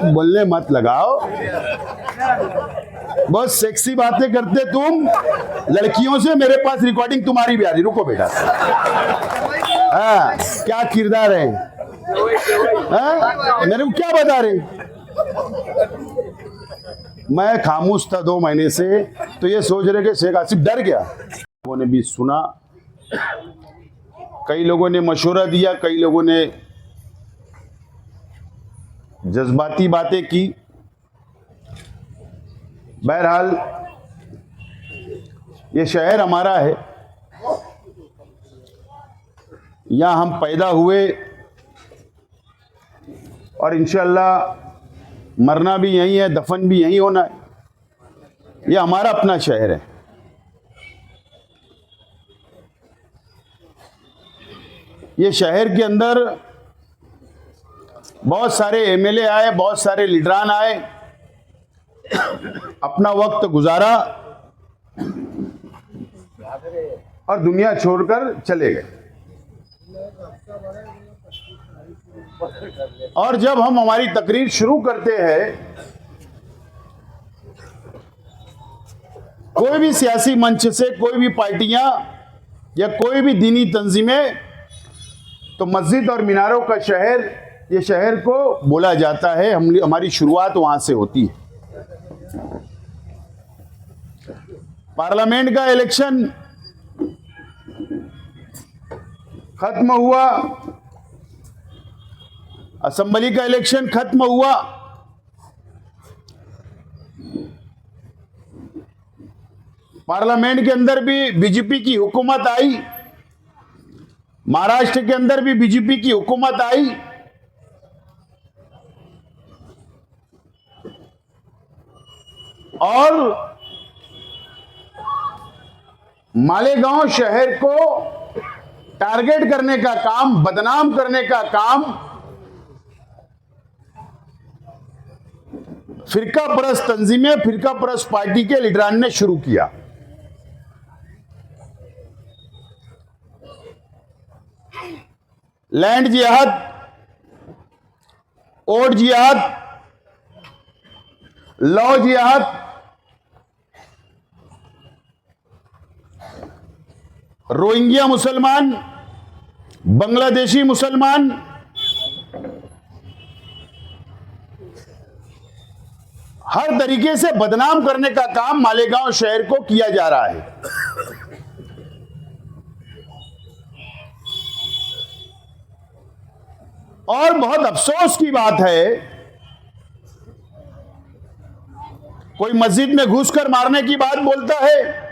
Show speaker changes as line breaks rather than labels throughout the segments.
बोलने मत लगाओ, बहुत सेक्सी बातें करते तुम लड़कियों से। मेरे पास रिकॉर्डिंग तुम्हारी भी आ रही, रुको बेटा। हाँ, क्या किरदार है, हाँ? मेरे को क्या बता रहे? मैं खामोश था 2 महीने से, तो ये सोच रहे कि शेख आसिफ डर गया। लोगों ने भी सुना, कई लोगों ने मशवरा दिया, कई लोगों ने जज्बाती बातें की। बहरहाल ये शहर हमारा है, यहाँ हम पैदा हुए और इंशाअल्लाह मरना भी यहीं है, दफन भी यहीं होना है। ये हमारा अपना शहर है। ये शहर के अंदर बहुत सारे एमएलए आए, बहुत सारे लीडरान आए, अपना वक्त गुजारा और दुनिया छोड़कर चले गए। और जब हम हमारी तकरीर शुरू करते हैं, कोई भी सियासी मंच से, कोई भी पार्टियां या कोई भी दीनी तंजीमें, तो मस्जिद और मीनारों का शहर, ये शहर को बोला जाता है। हमारी शुरुआत वहां से होती है। पार्लियामेंट का इलेक्शन खत्म हुआ, असेंबली का इलेक्शन खत्म हुआ, पार्लियामेंट के अंदर भी बीजेपी की हुकूमत आई, महाराष्ट्र के अंदर भी बीजेपी की हुकूमत आई। और मालेगांव शहर को टारगेट करने का काम, बदनाम करने का काम फिरका परस्त तंजीमें, फिरका परस्त पार्टी के लीडरान ने शुरू किया। लैंड जिहाद, वोट जिहाद, लॉ जिहाद, रोहिंग्या मुसलमान, बांग्लादेशी मुसलमान, हर तरीके से बदनाम करने का काम मालेगांव शहर को किया जा रहा है। और बहुत अफसोस की बात है, कोई मस्जिद में घुसकर मारने की बात बोलता है,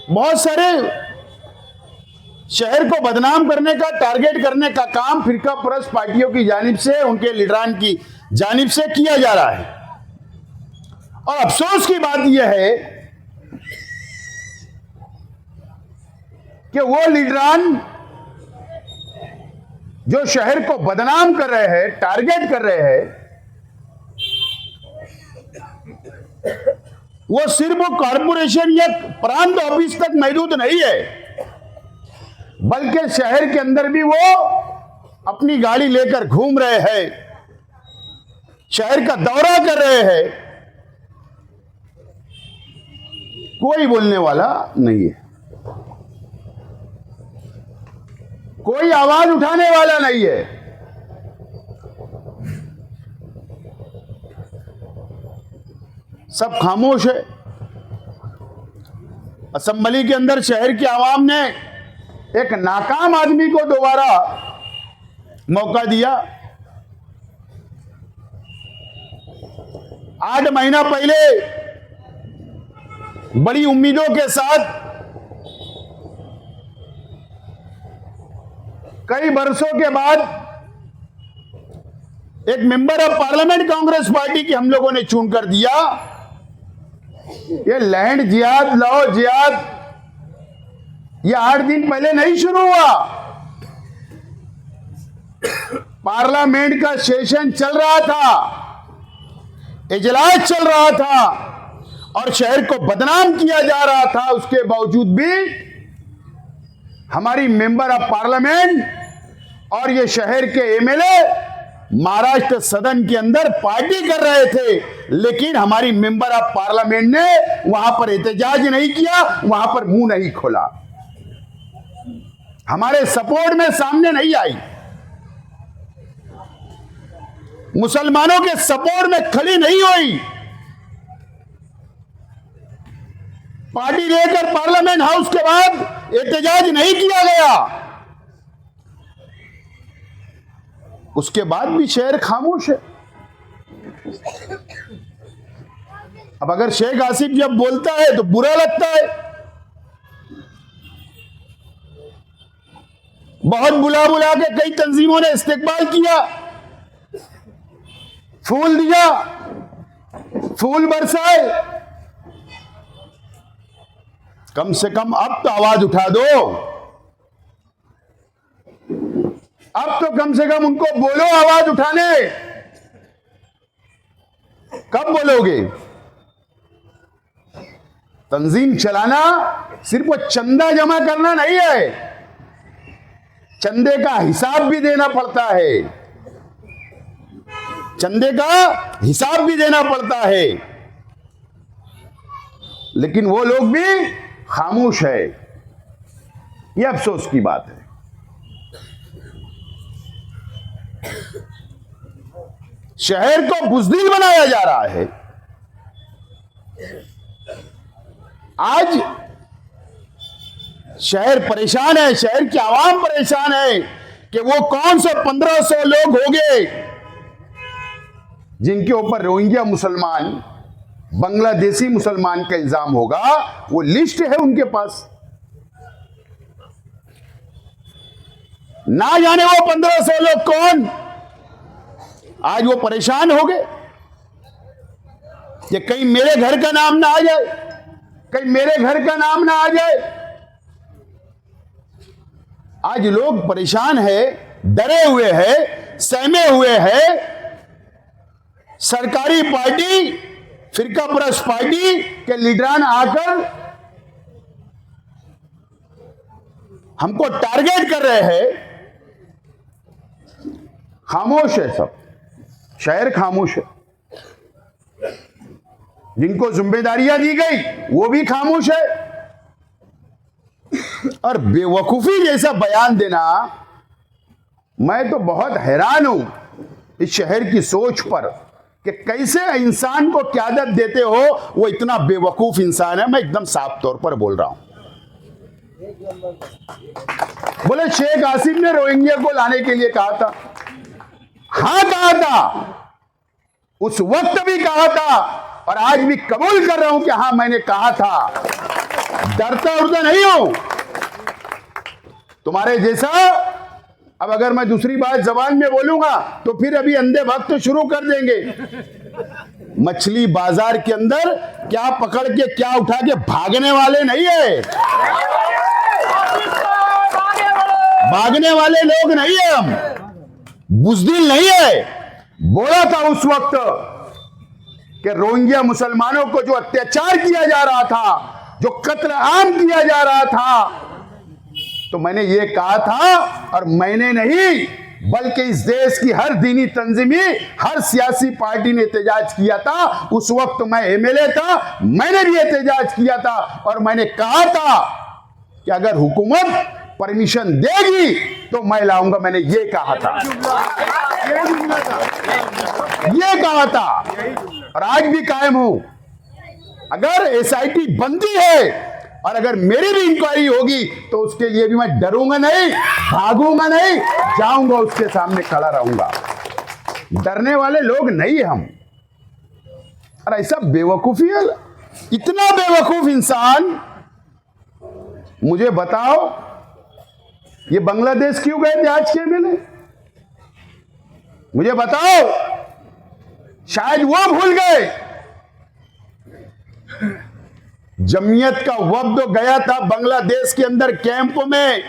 बहुत सारे शहर को बदनाम करने का, टारगेट करने का काम फिरका परस्त पार्टियों की जानिब से, उनके लीडरान की जानिब से किया जा रहा है। और अफसोस की बात यह है कि वो लीडरान जो शहर को बदनाम कर रहे हैं, टारगेट कर रहे हैं, वो सिर्फ वो कॉरपोरेशन या प्रांत ऑफिस तक महदूद नहीं है, बल्कि शहर के अंदर भी वो अपनी गाड़ी लेकर घूम रहे हैं, शहर का दौरा कर रहे हैं। कोई बोलने वाला नहीं है, कोई आवाज उठाने वाला नहीं है। सब खामोश है। असेंबली के अंदर शहर की आवाम ने एक नाकाम आदमी को दोबारा मौका दिया। 8 महीना पहले बड़ी उम्मीदों के साथ, कई बरसों के बाद एक member of parliament Congress party की हम लोगों ने चुनकर दिया। ये लैंड जिहाद, लॉ जिहाद, ये 8 दिन पहले नहीं शुरू हुआ। पार्लियामेंट का सेशन चल रहा था, इजलास चल रहा था और शहर को बदनाम किया जा रहा था। उसके बावजूद भी हमारी मेंबर ऑफ पार्लियामेंट और ये शहर के एमएलए महाराष्ट्र सदन के अंदर पार्टी कर रहे थे, लेकिन हमारी मेंबर ऑफ पार्लियामेंट ने वहां पर एहतजाज नहीं किया, वहां पर मुंह नहीं खोला, हमारे सपोर्ट में सामने नहीं आई, मुसलमानों के सपोर्ट में खड़ी नहीं हुई। पार्टी लेकर पार्लियामेंट हाउस के बाद एहतजाज नहीं किया गया, उसके बाद भी शहर खामोश है। अब अगर शेख आसिफ जब बोलता है तो बुरा लगता है, बहुत बुला बुला के कई तंजीमों ने इस्तेकबाल किया, फूल दिया, फूल बरसाए, कम से कम अब तो आवाज उठा दो, अब तो कम से कम उनको बोलो आवाज उठाने। कब बोलोगे? तंजीम चलाना सिर्फ वो चंदा जमा करना नहीं है, चंदे का हिसाब भी देना पड़ता है, चंदे का हिसाब भी देना पड़ता है, लेकिन वो लोग भी खामोश है। यह अफसोस की बात है। शहर को बुज़दिल बनाया जा रहा है। आज शहर परेशान है, शहर की आवाम परेशान है कि वो कौन से 1500 लोग होंगे जिनके ऊपर रोहिंग्या मुसलमान, बांग्लादेशी मुसलमान का इल्जाम होगा। वो लिस्ट है उनके पास, ना जाने वो 1500 लोग कौन। आज वो परेशान हो गए कि कहीं मेरे घर का नाम ना आ जाए, कहीं मेरे घर का नाम ना आ जाए। आज लोग परेशान है, डरे हुए हैं, सहमे हुए हैं। सरकारी पार्टी, फिरका परस्त पार्टी के लीडरान आकर हमको टारगेट कर रहे हैं। खामोश है सब, शहर खामोश है। जिनको जिम्मेदारियां दी गई वो भी खामोश है। और बेवकूफी जैसा बयान देना, मैं तो बहुत हैरान हूं इस शहर की सोच पर कि कैसे इंसान को क़यादत देते हो। वो इतना बेवकूफ इंसान है, मैं एकदम साफ तौर पर बोल रहा हूं। बोले शेख आसिफ ने रोहिंग्या को लाने के लिए कहा था। हां कहा था, उस वक्त भी कहा था और आज भी कबूल कर रहा हूं कि हां मैंने कहा था। डरता उड़ता नहीं हूं तुम्हारे जैसा। अब अगर मैं दूसरी बात जबान में बोलूंगा तो फिर अभी अंधे भक्त शुरू कर देंगे। मछली बाजार के अंदर क्या पकड़ के क्या उठा के भागने वाले नहीं है, भागने वाले लोग नहीं है हम, बुज़दिल नहीं है। बोला था उस वक्त कि रोहिंग्या मुसलमानों को जो अत्याचार किया जा रहा था, जो कत्ल आम किया जा रहा था, तो मैंने ये कहा था। और मैंने नहीं बल्कि इस देश की हर दीनी तंजीमी, हर सियासी पार्टी ने एहतजाज किया था। उस वक्त मैं एमएलए था, मैंने भी एहतजाज किया था और मैंने कहा था कि अगर हुकूमत परमिशन देगी तो मैं लाऊंगा। मैंने ये कहा था, ये कहा था और आज भी कायम हूं। अगर एसआईटी बनती है और अगर मेरी भी इंक्वायरी होगी तो उसके लिए भी मैं डरूंगा नहीं, भागूंगा नहीं, जाऊंगा उसके सामने खड़ा रहूंगा। डरने वाले लोग नहीं हम। और ऐसा बेवकूफी है, इतना बेवकूफ इंसान। मुझे बताओ ये बांग्लादेश क्यों गए थे आज के एमएलए? मुझे बताओ, शायद वो भूल गए। जमीयत का वफ्द गया था बांग्लादेश के अंदर कैंप में,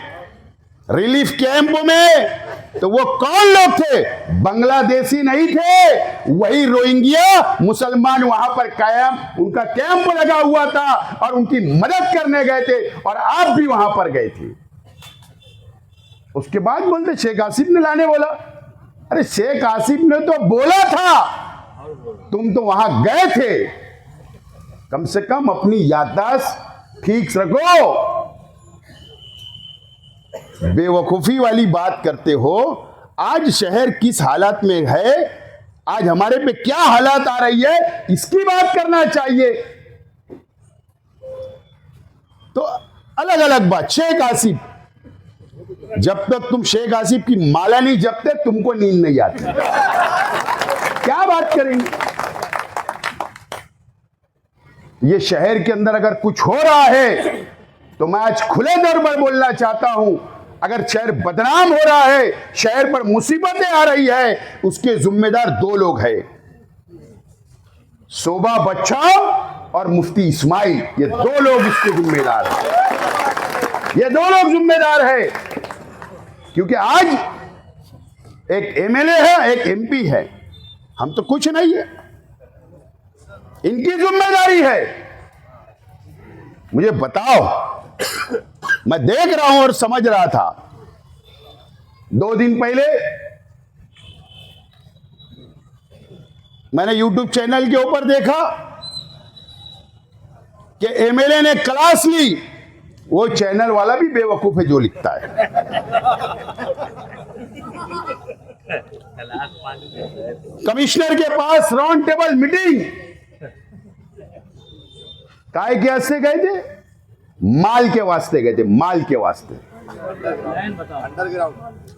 रिलीफ कैंप में, तो वो कौन लोग थे? बांग्लादेशी नहीं थे, वही रोहिंग्या मुसलमान वहां पर कायम, उनका कैंप लगा हुआ था और उनकी मदद करने गए थे और आप भी वहां पर गए थे। उसके बाद बोलते शेख आसिफ ने लाने बोला। अरे शेख आसिफ ने तो बोला था, तुम तो वहां गए थे। कम से कम अपनी याददाश्त ठीक रखो। बेवकूफी वाली बात करते हो। आज शहर किस हालत में है, आज हमारे पे क्या हालात आ रही है, इसकी बात करना चाहिए। तो अलग अलग बात। शेख आसिफ, जब तक तुम शेख आसिफ की माला नहीं जपते तुमको नींद नहीं आती। क्या बात करेंगे। ये शहर के अंदर अगर कुछ हो रहा है तो मैं आज खुले तौर पर बोलना चाहता हूं, अगर शहर बदनाम हो रहा है, शहर पर मुसीबतें आ रही है, उसके जिम्मेदार दो लोग हैं, शोभा बच्चा और मुफ्ती इस्माइल। ये दो लोग इसके जिम्मेदार हैं। ये दो लोग जिम्मेदार हैं, क्योंकि आज एक एमएलए है, एक एमपी है, हम तो कुछ नहीं है। इनकी जिम्मेदारी है। मुझे बताओ, मैं देख रहा हूं और समझ रहा था, 2 दिन पहले मैंने YouTube चैनल के ऊपर देखा कि एमएलए ने क्लास ली। वो चैनल वाला भी बेवकूफ है जो लिखता है। कमिश्नर के पास राउंड टेबल मीटिंग, काय के वास्ते गए थे? माल के वास्ते गए थे, माल के वास्ते।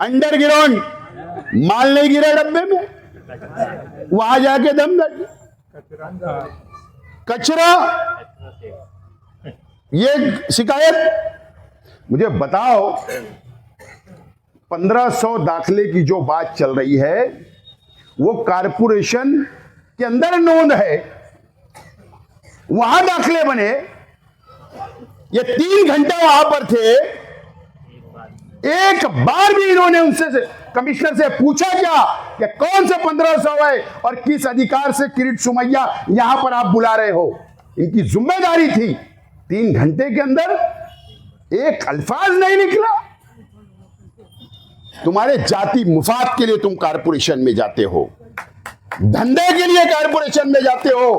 अंडरग्राउंड माल नहीं गिरा डब्बे में, वहां जाके दम दर्द कचरा, ये शिकायत। मुझे बताओ, 1500 दाखले की जो बात चल रही है वो कारपोरेशन के अंदर नोंद है, वहां दाखले बने। ये 3 घंटा वहां पर थे, एक बार भी इन्होंने उनसे कमिश्नर से पूछा क्या कि कौन से 1500 है और किस अधिकार से किरीट सुमैया यहां पर आप बुला रहे हो। इनकी जिम्मेदारी थी। 3 घंटे के अंदर एक अल्फाज नहीं निकला। तुम्हारे जाति मुफाद के लिए तुम कारपोरेशन में जाते हो, धंधे के लिए कारपोरेशन में जाते हो,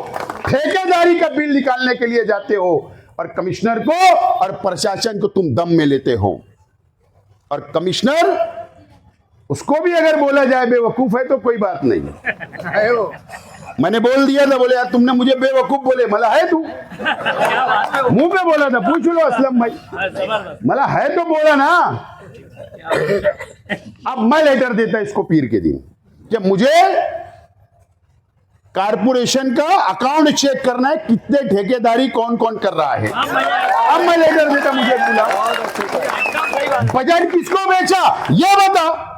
ठेकेदारी का बिल निकालने के लिए जाते हो, और कमिश्नर को और प्रशासन को तुम दम में लेते हो। और कमिश्नर, उसको भी अगर बोला जाए बेवकूफ है तो कोई बात नहीं। मैंने बोल दिया था, बोले यार तुमने मुझे बेवकूफ बोले, मला है तू, मुंह पे बोला था, पूछ लो असलम भाई, मला है तो बोला ना। अब मैं लेटर देता इसको पीर के दिन कि मुझे कारपोरेशन का अकाउंट चेक करना है, कितने ठेकेदारी कौन कौन कर रहा है। अब मैं लेटर देता, मुझे बोला बजट किसको बेचा ये बता।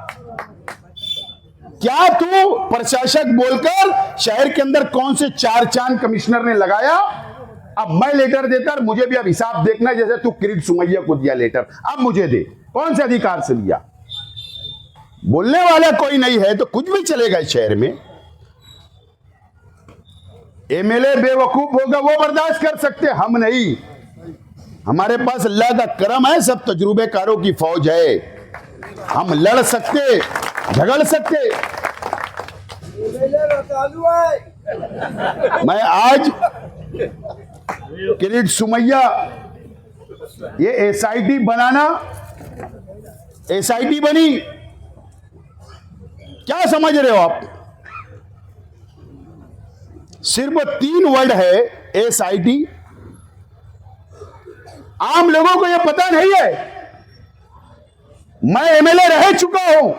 क्या तू प्रशासक बोलकर शहर के अंदर कौन से 4 चांद कमिश्नर ने लगाया। अब मैं लेटर देता और मुझे भी अब हिसाब देखना, जैसे तू किरीट सुमैया को दिया लेटर, अब मुझे दे, कौन से अधिकार से लिया। बोलने वाला कोई नहीं है तो कुछ भी चलेगा इस शहर में। एमएलए बेवकूफ होगा वो बर्दाश्त कर सकते, हम नहीं। हमारे पास अल्लाह का करम है, सब तजुर्बेकारों की फौज है, हम लड़ सकते, झगड़ सकते। मैं आज किरीट सुमैया, ये एसआईटी बनाना, एसआईटी बनी, क्या समझ रहे हो आप। सिर्फ 3 वर्ड है एसआईटी, आम लोगों को यह पता नहीं है। मैं एमएलए रह चुका हूं,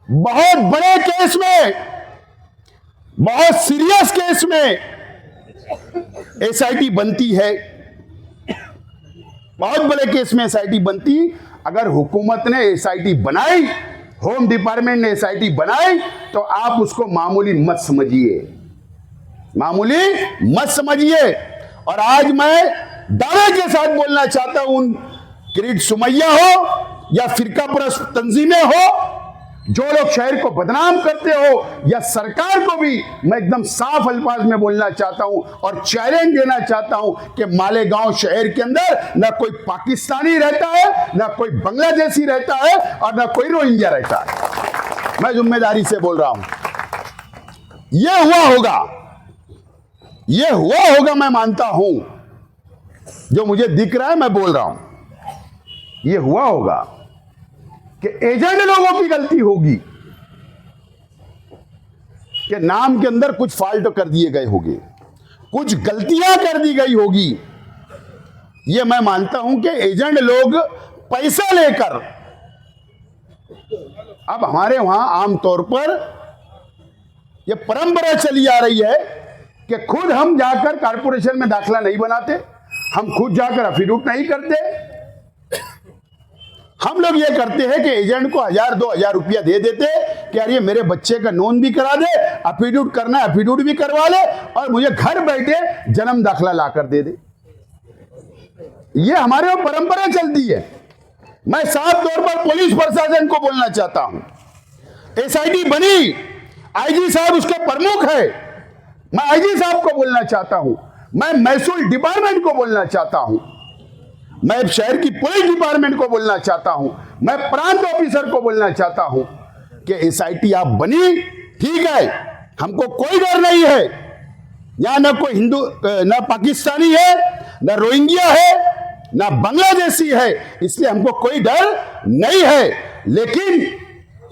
बहुत बड़े केस में, बहुत सीरियस केस में एसआईटी बनती है, बहुत बड़े केस में एसआईटी बनती। अगर हुकूमत ने एसआईटी बनाई, होम डिपार्टमेंट ने एसआईटी बनाई, तो आप उसको मामूली मत समझिए, मामूली मत समझिए। और आज मैं दावे के साथ बोलना चाहता हूं, किरीट सुमैया हो या फिरका परस्त तंजीमें हो, जो लोग शहर को बदनाम करते हो या सरकार को भी मैं एकदम साफ अल्फाज में बोलना चाहता हूं और चैलेंज देना चाहता हूं कि मालेगांव शहर के अंदर ना कोई पाकिस्तानी रहता है, ना कोई बांग्लादेशी रहता है और ना कोई रोहिंग्या रहता है। मैं जिम्मेदारी से बोल रहा हूं, यह हुआ होगा, यह हुआ होगा, मैं मानता हूं। जो मुझे दिख रहा है मैं बोल रहा हूं, यह हुआ होगा कि एजेंट लोगों की गलती होगी कि नाम के अंदर कुछ फॉल्ट कर दिए गए होंगे, कुछ गलतियां कर दी गई होगी। यह मैं मानता हूं कि एजेंट लोग पैसा लेकर, अब हमारे वहां आमतौर पर यह परंपरा चली आ रही है कि खुद हम जाकर कारपोरेशन में दाखला नहीं बनाते, हम खुद जाकर एफिडेविट नहीं करते। हम लोग ये करते हैं कि एजेंट को 1000-2000 रुपया दे देते कि यार ये मेरे बच्चे का नोन भी करा दे, एफिडेविट करना एफिडेविट भी करवा ले और मुझे घर बैठे जन्म दाखला लाकर दे दे। ये हमारे वहां परंपरा चलती है। मैं साफ तौर पर पुलिस प्रशासन को बोलना चाहता हूं, एसआईटी बनी, आईजी साहब उसके प्रमुख है, मैं आईजी साहब को बोलना चाहता हूं, मैं महसूल डिपार्टमेंट को बोलना चाहता हूं, मैं शहर की पुलिस डिपार्टमेंट को बोलना चाहता हूं, मैं प्रांत ऑफिसर को बोलना चाहता हूं कि एसआईटी आप बनी, ठीक है, हमको कोई डर नहीं है। यहां ना कोई हिंदू, ना पाकिस्तानी है, ना रोहिंग्या है, ना बांग्लादेशी है, इसलिए हमको कोई डर नहीं है। लेकिन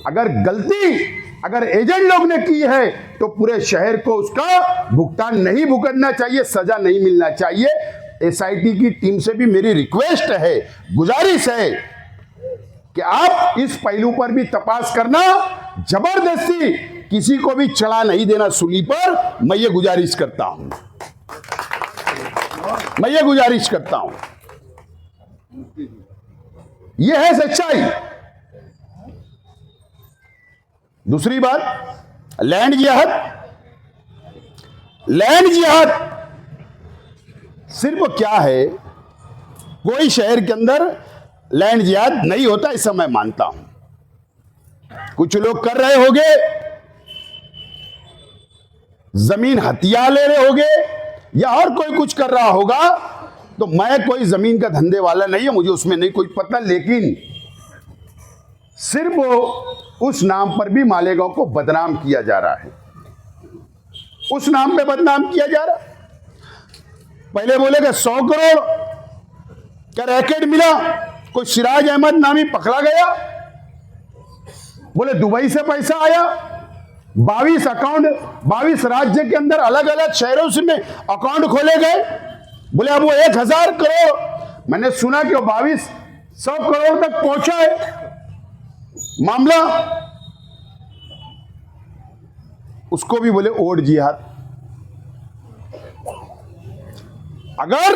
अगर गलती अगर एजेंट लोग ने की है तो पूरे शहर को उसका भुगतान नहीं भुगतना चाहिए, सजा नहीं मिलना चाहिए। एसआईटी की टीम से भी मेरी रिक्वेस्ट है, गुजारिश है कि आप इस पहलू पर भी तपास करना, जबरदस्ती किसी को भी चढ़ा नहीं देना सूली पर। मैं ये गुजारिश करता हूं, मैं ये गुजारिश करता हूं। यह है सच्चाई। दूसरी बात, लैंड जिहाद। लैंड जिहाद सिर्फ क्या है, कोई शहर के अंदर लैंड जिहाद नहीं होता, ऐसा मैं मानता हूं। कुछ लोग कर रहे होंगे, जमीन हथिया ले रहे होंगे या और कोई कुछ कर रहा होगा, तो मैं कोई जमीन का धंधे वाला नहीं है, मुझे उसमें नहीं कोई पता। लेकिन सिर्फ उस नाम पर भी मालेगांव को बदनाम किया जा रहा है, उस नाम पे बदनाम किया जा रहा है। पहले बोलेगा 100 करोड़ क्या रैकेट मिला, कोई सिराज अहमद नामी पकड़ा गया, बोले दुबई से पैसा आया, 22 अकाउंट 22 राज्य के अंदर अलग अलग शहरों से में अकाउंट खोले गए, बोले अब वो 1000 करोड़। मैंने सुना कि 2200 करोड़ तक पहुंचा है मामला, उसको भी बोले ओड जिहाद। अगर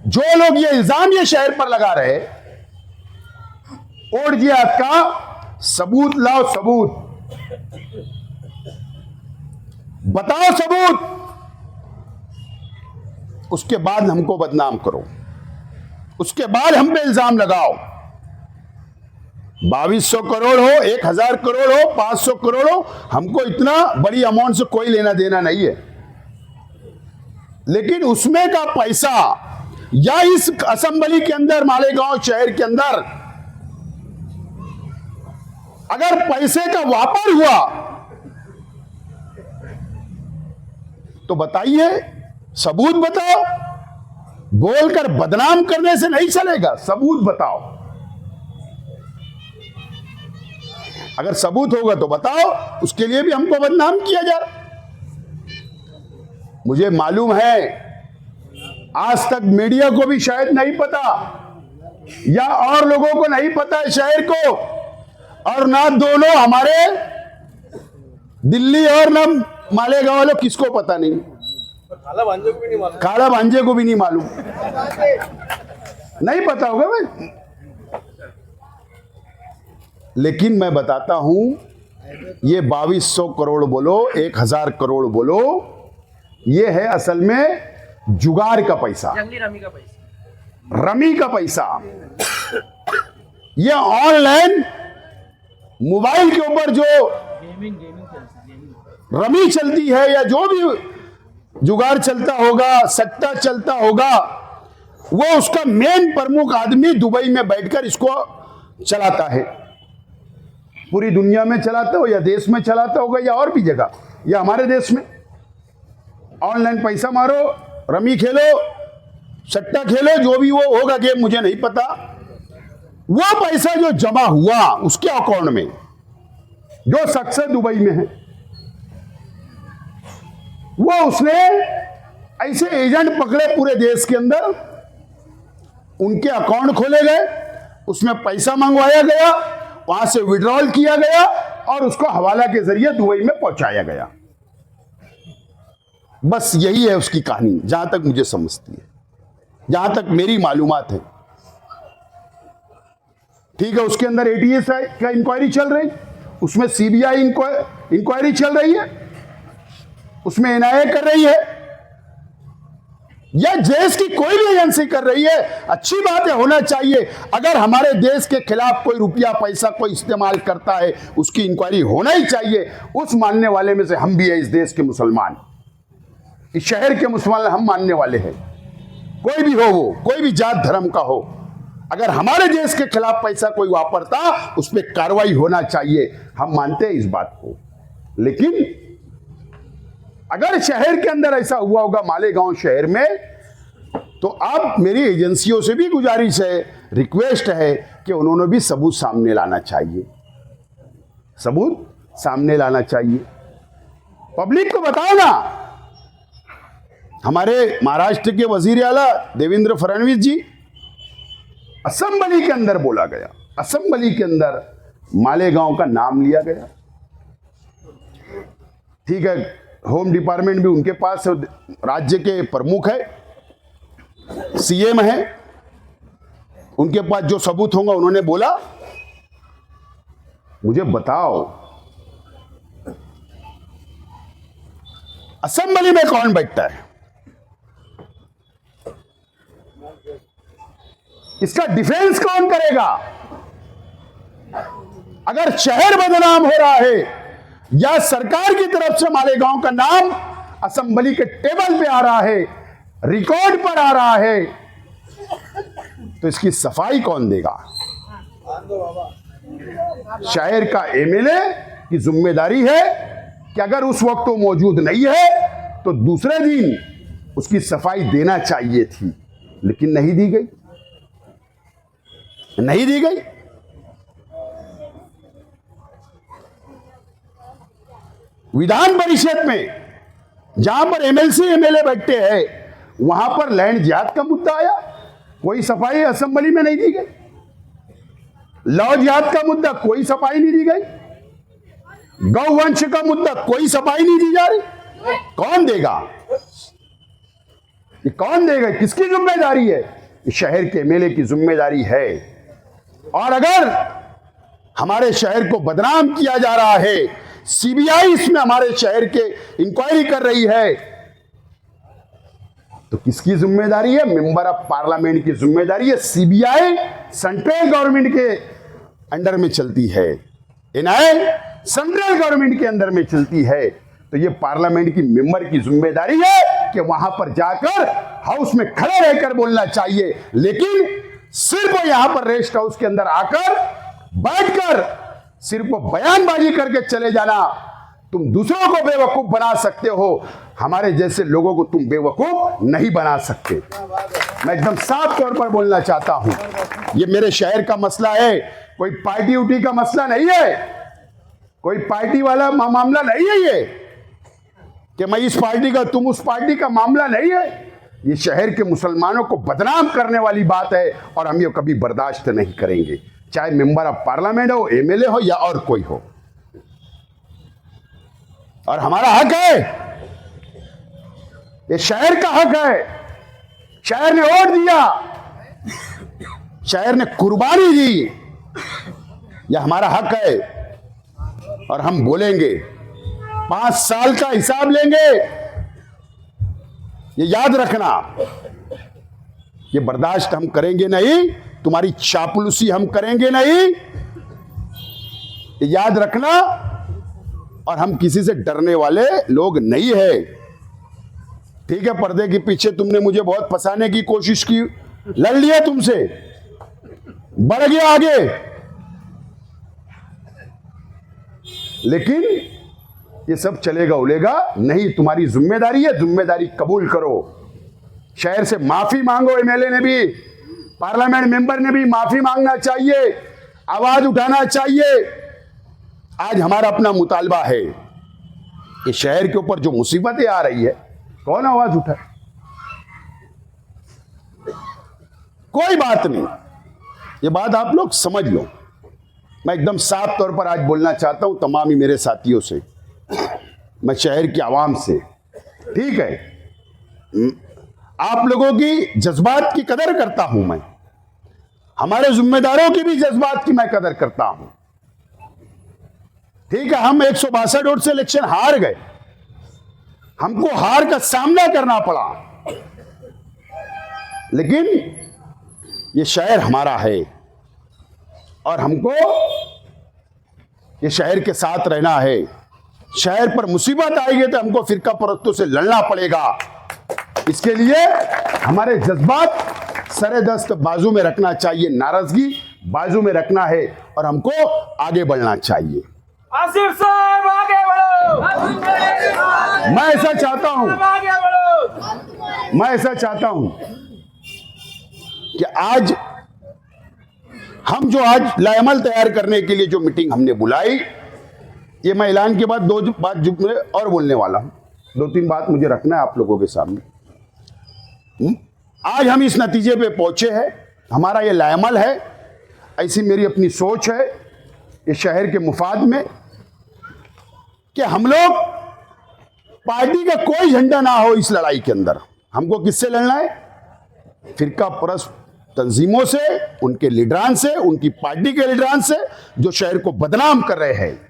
जो लोग ये इल्जाम ये शहर पर लगा रहे, ओड जिहाद का सबूत लाओ, सबूत बताओ, सबूत, उसके बाद हमको बदनाम करो, उसके बाद हम पे इल्जाम लगाओ। 2200 करोड़ हो, 1000 करोड़ हो, 500 करोड़ हो, हमको इतना बड़ी अमाउंट से कोई लेना देना नहीं है। लेकिन उसमें का पैसा या इस असेंबली के अंदर, मालेगांव शहर के अंदर अगर पैसे का व्यापार हुआ तो बताइए, सबूत बताओ। बोलकर बदनाम करने से नहीं चलेगा, सबूत बताओ। अगर सबूत होगा तो बताओ, उसके लिए भी हमको बदनाम किया जा रहा। मुझे मालूम है आज तक मीडिया को भी शायद नहीं पता या और लोगों को नहीं पता है शहर को, और ना दोनों हमारे दिल्ली और ना मालेगांव वालों, किसको पता नहीं, काला भांजे को भी नहीं मालूम, काला भांजे को भी नहीं मालूम, नहीं पता होगा भाई। लेकिन मैं बताता हूं, ये 2200 करोड़ बोलो, 1000 करोड़ बोलो, ये है असल में जुगाड़ का पैसा,
जंगली रमी का पैसा,
रमी का पैसा। ये ऑनलाइन मोबाइल के ऊपर जो रमी चलती है या जो भी जुगाड़ चलता होगा, सट्टा चलता होगा, वो उसका मेन प्रमुख आदमी दुबई में बैठकर इसको चलाता है। पूरी दुनिया में चलाता हो या देश में चलाता होगा या और भी जगह, या हमारे देश में ऑनलाइन पैसा मारो, रमी खेलो, सट्टा खेलो, जो भी वो होगा गेम, मुझे नहीं पता। वो पैसा जो जमा हुआ उसके अकाउंट में, जो शख्स दुबई में है, वो उसने ऐसे एजेंट पकड़े पूरे देश के अंदर, उनके अकाउंट खोले गए, उसमें पैसा मंगवाया गया, वहां से विड्रॉल किया गया और उसको हवाला के जरिए दुबई में पहुंचाया गया। बस यही है उसकी कहानी, जहां तक मुझे समझती है, जहां तक मेरी मालूमात है। ठीक है, उसके अंदर एटीएस का इंक्वायरी चल रही, उसमें सीबीआई इंक्वायरी चल रही है, उसमें एनआईए कर रही है, या देश की कोई भी एजेंसी कर रही है। अच्छी बात है, होना चाहिए। अगर हमारे देश के खिलाफ कोई रुपया पैसा कोई इस्तेमाल करता है, उसकी इंक्वायरी होना ही चाहिए। उस मानने वाले में से हम भी हैं, इस देश के मुसलमान, इस शहर के मुसलमान हम मानने वाले हैं। कोई भी हो, वो कोई भी जात धर्म का हो, अगर हमारे देश के खिलाफ पैसा कोई वापरता, उस पर कार्रवाई होना चाहिए। हम मानते हैं इस बात को। लेकिन अगर शहर के अंदर ऐसा हुआ होगा, मालेगांव शहर में, तो अब मेरी एजेंसियों से भी गुजारिश है, रिक्वेस्ट है कि उन्होंने भी सबूत सामने लाना चाहिए, सबूत सामने लाना चाहिए। पब्लिक को बताओ ना। हमारे महाराष्ट्र के वजीर आला देवेंद्र फडणवीस जी, असेंबली के अंदर बोला गया, असेंबली के अंदर मालेगांव का नाम लिया गया। ठीक है, होम डिपार्टमेंट भी उनके पास, राज्य के प्रमुख है, सीएम है, उनके पास जो सबूत होगा उन्होंने बोला, मुझे बताओ असेंबली में कौन बैठता है? इसका डिफेंस कौन करेगा? अगर शहर बदनाम हो रहा है या सरकार की तरफ से मालेगांव का नाम असेंबली के टेबल पे आ रहा है, रिकॉर्ड पर आ रहा है, तो इसकी सफाई कौन देगा? शहर का एमएलए की जिम्मेदारी है कि अगर उस वक्त वो मौजूद नहीं है तो दूसरे दिन उसकी सफाई देना चाहिए थी, लेकिन नहीं दी गई, नहीं दी गई। विधान परिषद में जहां पर एमएलसी एमएलए बैठते हैं, वहां पर लैंड जिहाद का मुद्दा आया, कोई सफाई असेंबली में नहीं दी गई। लौ जिहाद का मुद्दा, कोई सफाई नहीं दी गई। गौवंश का मुद्दा, कोई सफाई नहीं दी जा रही। कौन देगा? ये कौन देगा? किसकी जिम्मेदारी है? शहर के एमएलए की जिम्मेदारी है। और अगर हमारे शहर को बदनाम किया जा रहा है, सीबीआई इसमें हमारे शहर के इंक्वायरी कर रही है, तो किसकी जिम्मेदारी है? मेंबर ऑफ पार्लियामेंट की जिम्मेदारी है। सीबीआई सेंट्रल गवर्नमेंट के अंडर में चलती है, एनआईए सेंट्रल गवर्नमेंट के अंदर में चलती है, तो ये पार्लियामेंट की मेंबर की जिम्मेदारी है कि वहां पर जाकर हाउस में खड़े रहकर बोलना चाहिए। लेकिन सिर्फ यहां पर रेस्ट हाउस के अंदर आकर बैठकर सिर्फ बयानबाजी करके चले जाना, तुम दूसरों को बेवकूफ बना सकते हो, हमारे जैसे लोगों को तुम बेवकूफ नहीं बना सकते। मैं एकदम साफ तौर पर बोलना चाहता हूं, ये मेरे शहर का मसला है, कोई पार्टी उटी का मसला नहीं है, कोई पार्टी वाला मामला नहीं है ये कि मैं इस पार्टी का तुम उस पार्टी का मामला नहीं है। ये शहर के मुसलमानों को बदनाम करने वाली बात है और हम ये कभी बर्दाश्त नहीं करेंगे, चाहे मेंबर ऑफ पार्लियामेंट हो, एमएलए हो या और कोई हो। और हमारा हक है, ये शहर का हक है। शहर ने वोट दिया, शहर ने कुर्बानी दी, यह हमारा हक है। और हम बोलेंगे, 5 साल का हिसाब लेंगे, ये याद रखना, ये बर्दाश्त हम करेंगे नहीं, तुम्हारी चापलूसी हम करेंगे नहीं, याद रखना। और हम किसी से डरने वाले लोग नहीं है, ठीक है। पर्दे के पीछे तुमने मुझे बहुत फंसाने की कोशिश की, लड़ लिया तुमसे, बढ़ गया आगे, लेकिन ये सब चलेगा उलेगा नहीं। तुम्हारी जिम्मेदारी है, जिम्मेदारी कबूल करो। शहर से माफी मांगो। एमएलए ने भी, पार्लियामेंट मेंबर ने भी माफी मांगना चाहिए, आवाज उठाना चाहिए। आज हमारा अपना मुतालबा है, ये शहर के ऊपर जो मुसीबतें आ रही है, कौन आवाज उठाए? कोई बात नहीं, ये बात आप लोग समझ लो। मैं एकदम साफ तौर पर आज बोलना चाहता हूं तमाम ही मेरे साथियों से, मैं शहर की आवाम से, ठीक है। आप लोगों की जज्बात की कदर करता हूं मैं, हमारे जिम्मेदारों की भी जज्बात की मैं कदर करता हूं, ठीक है। हम 162 वोट से इलेक्शन हार गए, हमको हार का सामना करना पड़ा, लेकिन ये शहर हमारा है और हमको ये शहर के साथ रहना है। शहर पर मुसीबत आएगी तो हमको फिरका परस्तों से लड़ना पड़ेगा। इसके लिए हमारे जज्बात सरेदस्त बाजू में रखना चाहिए, नाराजगी बाजू में रखना है और हमको आगे बढ़ना चाहिए।
आसिफ साहब आगे बढ़ो।
मैं ऐसा चाहता हूं, मैं ऐसा चाहता हूं कि आज हम जो आज लाएमल तैयार करने के लिए जो मीटिंग हमने बुलाई, ये मैं ऐलान के बाद 2 बात और बोलने वाला हूं, 2-3 बात मुझे रखना है आप लोगों के सामने। आज हम इस नतीजे पे पहुंचे हैं, हमारा ये लाएमल है, ऐसी मेरी अपनी सोच है इस शहर के मुफाद में, कि हम लोग पार्टी का कोई झंडा ना हो इस लड़ाई के अंदर। हमको किससे लड़ना है? फिरका परस्त तंजीमों से, उनके लीडरान से, उनकी पार्टी के लीडरान से, जो शहर को बदनाम कर रहे हैं,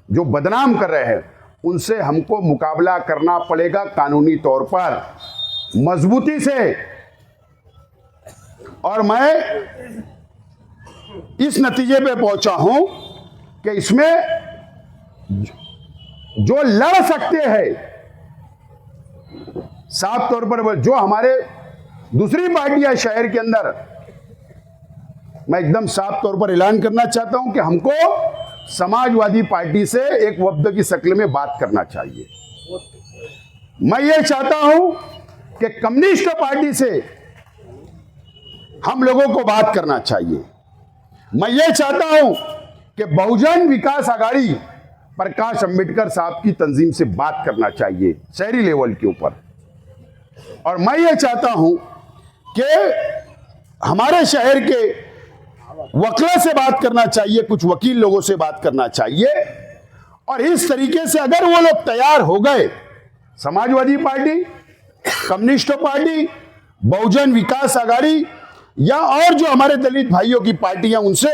जो बदनाम कर रहे हैं, उनसे हमको मुकाबला करना पड़ेगा कानूनी तौर पर, मजबूती से। और मैं इस नतीजे पे पहुंचा हूं कि इसमें जो लड़ सकते हैं, साफ तौर पर जो हमारे दूसरी पार्टियां शहर के अंदर, मैं एकदम साफ तौर पर ऐलान करना चाहता हूं कि हमको समाजवादी पार्टी से एक वफ्द की शक्ल में बात करना चाहिए। मैं ये चाहता हूं कि कम्युनिस्ट पार्टी से हम लोगों को बात करना चाहिए। मैं ये चाहता हूं कि बहुजन विकास आघाड़ी प्रकाश अंबेडकर साहब की तंजीम से बात करना चाहिए शहरी लेवल के ऊपर। और मैं ये चाहता हूं कि हमारे शहर के वकीलों से बात करना चाहिए, कुछ वकील लोगों से बात करना चाहिए। और इस तरीके से अगर वो लोग तैयार हो गए, समाजवादी पार्टी, कम्युनिस्ट पार्टी, बहुजन विकास आघाड़ी या और जो हमारे दलित भाइयों की पार्टियां, उनसे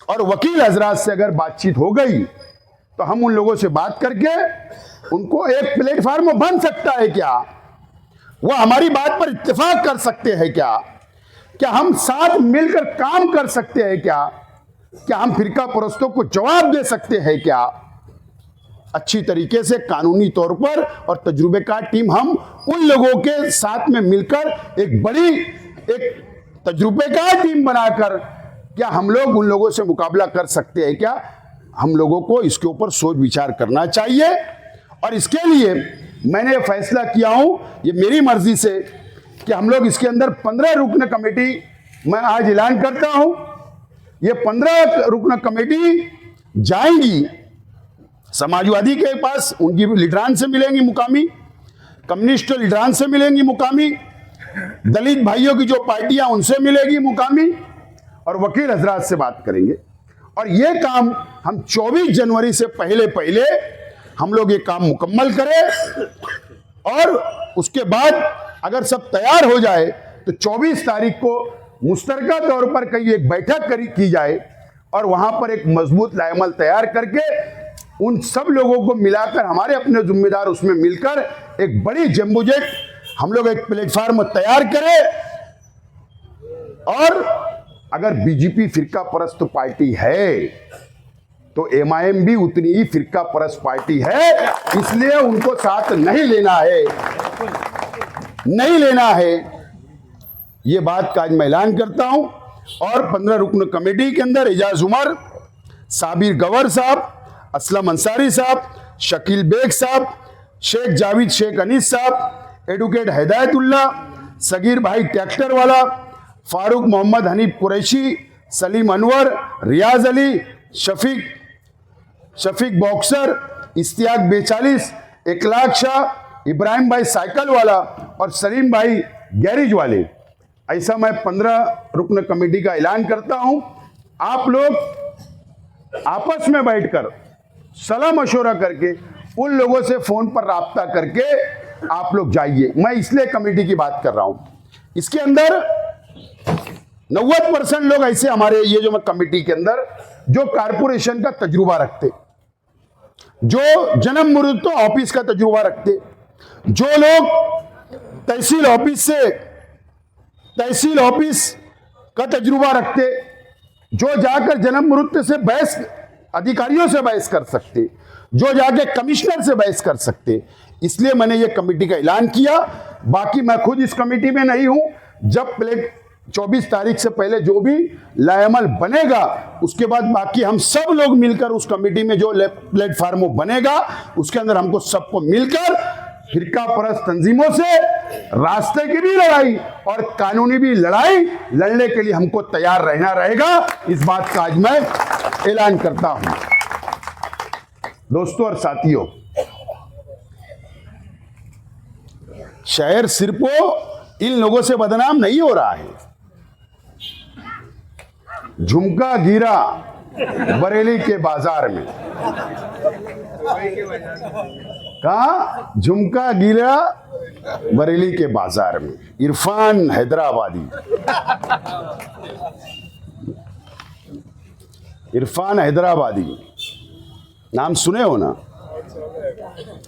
और वकील हजरात से अगर बातचीत हो गई तो हम उन लोगों से बात करके उनको एक प्लेटफॉर्म बन सकता है क्या, वह हमारी बात पर इत्तेफाक कर सकते हैं क्या हम साथ मिलकर काम कर सकते हैं क्या हम फिरका परस्तों को जवाब दे सकते हैं क्या, अच्छी तरीके से कानूनी तौर पर और तजुर्बेकार टीम हम उन लोगों के साथ में मिलकर एक तजुर्बेकार टीम बनाकर क्या हम लोग उन लोगों से मुकाबला कर सकते हैं क्या, हम लोगों को इसके ऊपर सोच विचार करना चाहिए। और इसके लिए मैंने फैसला किया हूं, ये मेरी मर्जी से, कि हम लोग इसके अंदर 15 रुकन कमेटी मैं आज ऐलान करता हूं। ये 15 रुकन कमेटी जाएंगी समाजवादी के पास, उनकी लीडरान से मिलेंगी मुकामी, कम्युनिस्ट लीडरान से मिलेंगी मुकामी, दलित भाइयों की जो पार्टियां उनसे मिलेगी मुकामी, और वकील हजरात से बात करेंगे। और ये काम हम 24 जनवरी से पहले हम लोग ये काम मुकम्मल करें। और उसके बाद अगर सब तैयार हो जाए तो 24 तारीख को मुश्तरका तौर पर कहीं एक बैठक की जाए और वहां पर एक मजबूत लाएमल तैयार करके उन सब लोगों को मिलाकर, हमारे अपने जिम्मेदार उसमें मिलकर एक बड़ी जम्बोजेट हम लोग एक प्लेटफॉर्म तैयार करें। और अगर बीजेपी फिरका परस्त पार्टी है तो एमआईएम भी उतनी ही फिरका परस्त पार्टी है, इसलिए उनको साथ नहीं लेना है, नहीं लेना है। ये बात का आज मैं ऐलान करता हूं। और 15 रुकन कमेटी के अंदर एजाज उमर, साबिर गवर साहब, असलम अंसारी साहब, शकील बेग साहब, शेख जावेद शेख अनीस साहब, एडवोकेट हिदायतुल्ला, सगीर भाई ट्रैक्टर वाला, फारूक मोहम्मद हनीफ कुरैशी, सलीम अनवर, रियाज अली, शफीक बॉक्सर, इश्तियाक 42, इकलाक शाह, इब्राहिम भाई साइकिल वाला और सलीम भाई गैरेज वाले। ऐसा मैं 15 रुकन कमेटी का ऐलान करता हूं। आप लोग आपस में बैठकर सलाह मशवरा करके उन लोगों से फोन पर राब्ता करके आप लोग जाइए। मैं इसलिए कमेटी की बात कर रहा हूं, इसके अंदर 90% लोग ऐसे हमारे ये जो मैं कमेटी के अंदर जो कारपोरेशन का तजुर्बा रखते, जो जन्म मृत्यु ऑफिस का तजुर्बा रखते, जो लोग तहसील ऑफिस का तजुर्बा रखते, जो जाकर जन्म मृत्यु से बहस अधिकारियों से बहस कर सकते, जो जाके कमिश्नर से बहस कर सकते, इसलिए मैंने ये कमेटी का ऐलान किया। बाकी मैं खुद इस कमेटी में नहीं हूं। जब 24 तारीख से पहले जो भी लाएमल बनेगा, उसके बाद बाकी हम सब लोग मिलकर उस कमेटी में जो प्लेटफॉर्म बनेगा उसके अंदर हमको सबको मिलकर फिरका परस्त तंजीमों से रास्ते की भी लड़ाई और कानूनी भी लड़ाई लड़ने के लिए हमको तैयार रहना रहेगा। इस बात का आज मैं ऐलान करता हूं। दोस्तों और साथियों, शहर सिर्फ इन लोगों से बदनाम नहीं हो रहा है। झुमका गिरा बरेली के बाजार में, कहा झुमका गिरा बरेली के बाजार में। इरफान हैदराबादी, इरफान हैदराबादी नाम सुने हो ना?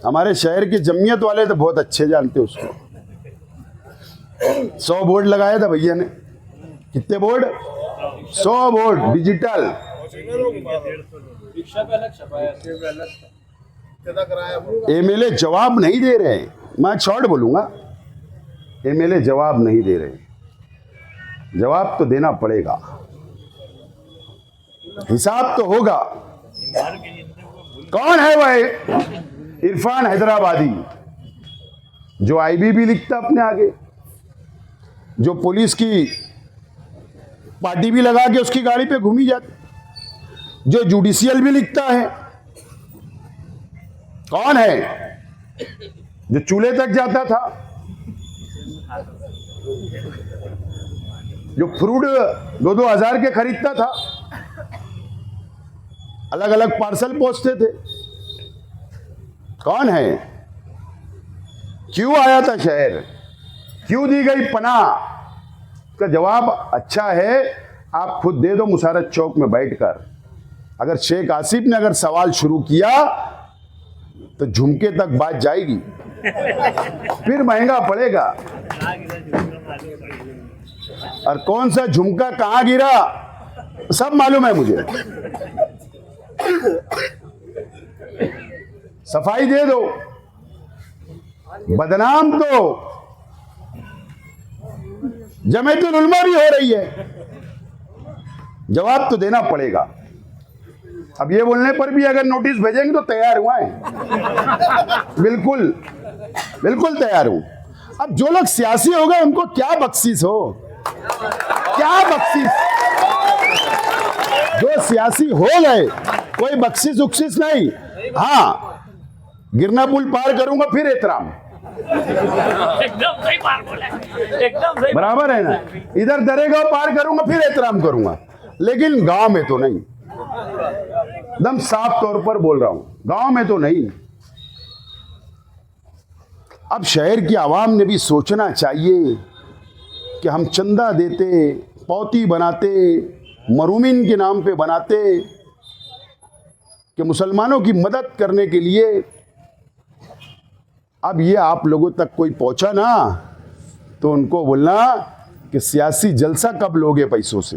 हमारे शहर के जमीयत वाले तो बहुत अच्छे जानते उसको। 100 बोर्ड लगाया था भैया ने। कितने बोर्ड? 100 board digital. एमएलए जवाब नहीं दे रहे। मैं शॉर्ट बोलूंगा, एमएलए जवाब नहीं दे रहे। जवाब तो देना पड़ेगा, हिसाब तो होगा। कौन है वह इरफान हैदराबादी जो आईबीबी लिखता अपने आगे, जो पुलिस की पार्टी भी लगा के उसकी गाड़ी पे घूमी जाती, जो जुडिशियल भी लिखता है? कौन है? जो चूल्हे तक जाता था, जो फ्रूट 2-2 हजार के खरीदता था, अलग अलग पार्सल पहुंचते थे। कौन है? क्यों आया था शहर? क्यों दी गई पनाह? का जवाब अच्छा है, आप खुद दे दो मुसारत चौक में बैठकर। अगर शेख आसिफ ने अगर सवाल शुरू किया तो झुमके तक बात जाएगी, फिर महंगा पड़ेगा। और कौन सा झुमका कहां गिरा सब मालूम है मुझे। सफाई दे दो। बदनाम तो जमीयतुल उलमा भी हो रही है, जवाब तो देना पड़ेगा। अब ये बोलने पर भी अगर नोटिस भेजेंगे तो तैयार हुआ है, बिल्कुल बिल्कुल तैयार हूं। अब जो लोग सियासी हो गए उनको क्या बख्शीश हो, क्या बख्शीश? जो सियासी हो गए कोई बख्शीश उख्शीश नहीं। हाँ, गिरना पुल पार करूंगा फिर एहतराम,
एकदम सही बात बोला, एकदम सही।
बराबर है ना? इधर दरेगांव पार करूंगा फिर एहतराम करूंगा, लेकिन गांव में तो नहीं। एकदम साफ तौर पर बोल रहा हूं, गांव में तो नहीं। अब शहर की आवाम ने भी सोचना चाहिए कि हम चंदा देते, पौती बनाते, मरूमिन के नाम पे बनाते कि मुसलमानों की मदद करने के लिए। अब ये आप लोगों तक कोई पहुंचा ना तो उनको बोलना कि सियासी जलसा कब लोगे पैसों से?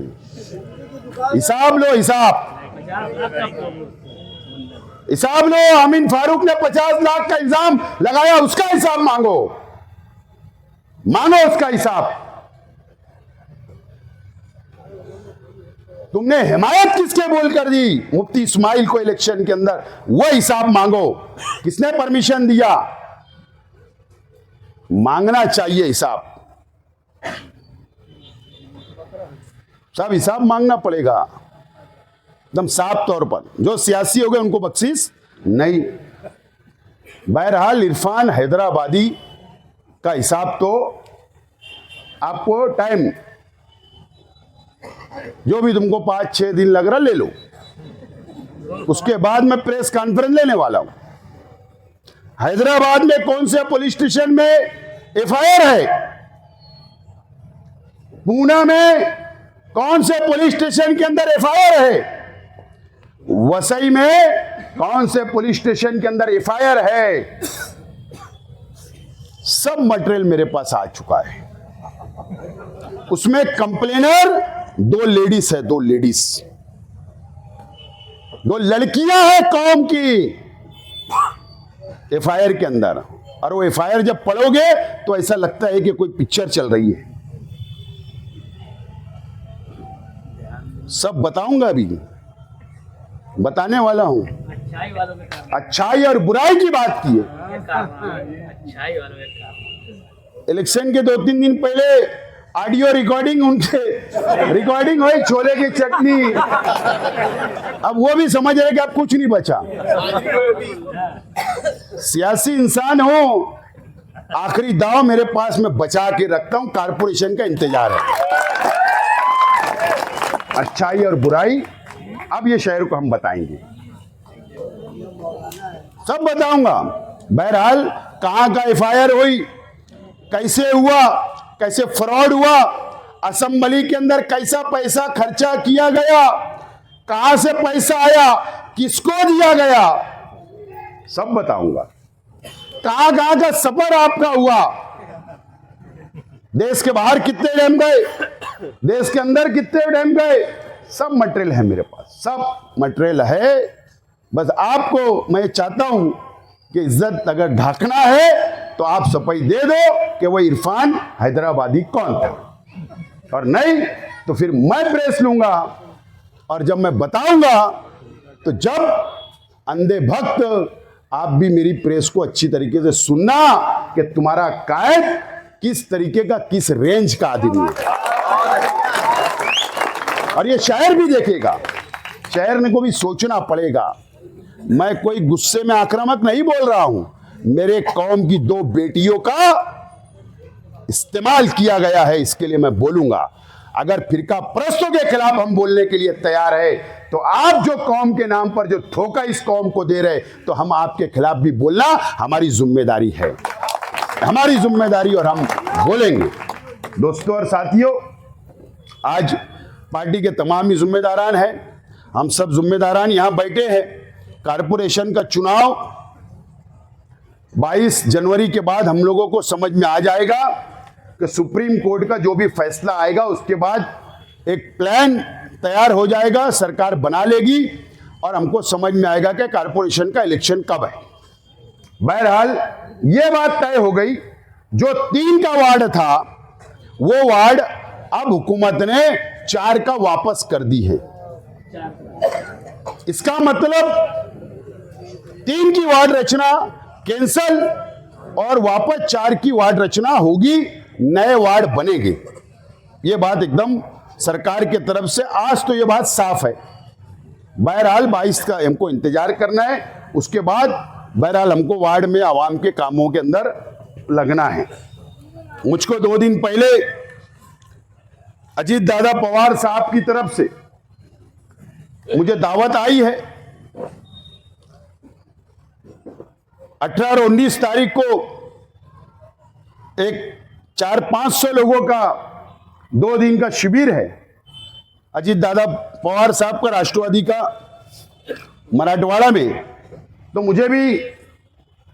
हिसाब लो, हिसाब। हिसाब लो। अमीन फारूक ने 50 लाख का इल्जाम लगाया, उसका हिसाब मांगो, मांगो उसका हिसाब। तुमने हिमायत किसके बोल कर दी मुफ्ती इस्माइल को इलेक्शन के अंदर, वो हिसाब मांगो। किसने परमिशन दिया? मांगना चाहिए हिसाब, सब हिसाब मांगना पड़ेगा एकदम साफ तौर पर। जो सियासी हो गए उनको बख्शीश नहीं। बहरहाल इरफान हैदराबादी का हिसाब तो आपको टाइम, जो भी तुमको 5-6 दिन लग रहा ले लो, उसके बाद मैं प्रेस कॉन्फ्रेंस लेने वाला हूं। हैदराबाद में कौन से पुलिस स्टेशन में एफआईआर है? पूना में कौन से पुलिस स्टेशन के अंदर एफआईआर है? वसई में कौन से पुलिस स्टेशन के अंदर एफआईआर है? सब मटेरियल मेरे पास आ चुका है। उसमें कंप्लेनर 2 लेडीज है, 2 लेडीज, 2 लड़कियां हैं कौम की एफआईआर के अंदर। और वो एफआईआर जब पढ़ोगे तो ऐसा लगता है कि कोई पिक्चर चल रही है। सब बताऊंगा, अभी बताने वाला हूं।
अच्छाई वालों में काम,
अच्छाई और बुराई की बात की है।
अच्छाई वालों में काम।
इलेक्शन के 2-3 दिन पहले ऑडियो रिकॉर्डिंग, उनके रिकॉर्डिंग हुई छोले की चटनी। अब वो भी समझ रहे कि अब कुछ नहीं बचा। सियासी इंसान हो, आखिरी दाव मेरे पास में बचा के रखता हूं, कारपोरेशन का इंतजार है। अच्छाई और बुराई अब ये शहर को हम बताएंगे, सब बताऊंगा। बहरहाल कहां का एफआईआर हुई, कैसे हुआ, कैसे फ्रॉड हुआ, असेंबली के अंदर कैसा पैसा खर्चा किया गया, कहां से पैसा आया, किसको दिया गया, सब बताऊंगा। कहां कहां का सफर आपका हुआ, देश के बाहर कितने डैम गए, देश के अंदर कितने डैम गए, सब मटेरियल है मेरे पास, सब मटेरियल है। बस आपको मैं चाहता हूं कि इज्जत अगर ढाकना है तो आप सफाई दे दो कि वो इरफान हैदराबादी कौन था, और नहीं तो फिर मैं प्रेस लूंगा। और जब मैं बताऊंगा तो जब अंधे भक्त आप भी मेरी प्रेस को अच्छी तरीके से सुनना कि तुम्हारा कायद किस तरीके का, किस रेंज का आदमी है। और ये शहर भी देखेगा, शहर को भी सोचना पड़ेगा। मैं कोई गुस्से में आक्रामक नहीं बोल रहा हूं, मेरे कौम की 2 बेटियों का इस्तेमाल किया गया है, इसके लिए मैं बोलूंगा। अगर फिरका परस्तों के खिलाफ हम बोलने के लिए तैयार है तो आप जो कौम के नाम पर जो धोखा इस कौम को दे रहे, तो हम आपके खिलाफ भी बोलना हमारी जिम्मेदारी है, हमारी जिम्मेदारी, और हम बोलेंगे। दोस्तों और साथियों, आज पार्टी के तमाम ही जिम्मेदारान हैं, हम सब जिम्मेदारान यहां बैठे हैं। कारपोरेशन का चुनाव 22 जनवरी के बाद हम लोगों को समझ में आ जाएगा कि सुप्रीम कोर्ट का जो भी फैसला आएगा उसके बाद एक प्लान तैयार हो जाएगा, सरकार बना लेगी और हमको समझ में आएगा कि कारपोरेशन का इलेक्शन कब है। बहरहाल ये बात तय हो गई, जो 3 का वार्ड था वो वार्ड अब हुकूमत ने 4 का वापस कर दी है। इसका मतलब 3 की वार्ड रचना कैंसल और वापस 4 की वार्ड रचना होगी, नए वार्ड बनेंगे। ये बात एकदम सरकार की तरफ से आज तो ये बात साफ है। बहरहाल 22 का हमको इंतजार करना है, उसके बाद बहरहाल हमको वार्ड में आवाम के कामों के अंदर लगना है। मुझको 2 दिन पहले अजीत दादा पवार साहब की तरफ से मुझे दावत आई है। 18 और 19 तारीख को एक 400-500 लोगों का 2 दिन का शिविर है अजीत दादा पवार साहब का, राष्ट्रवादी का, मराठवाड़ा में। तो मुझे भी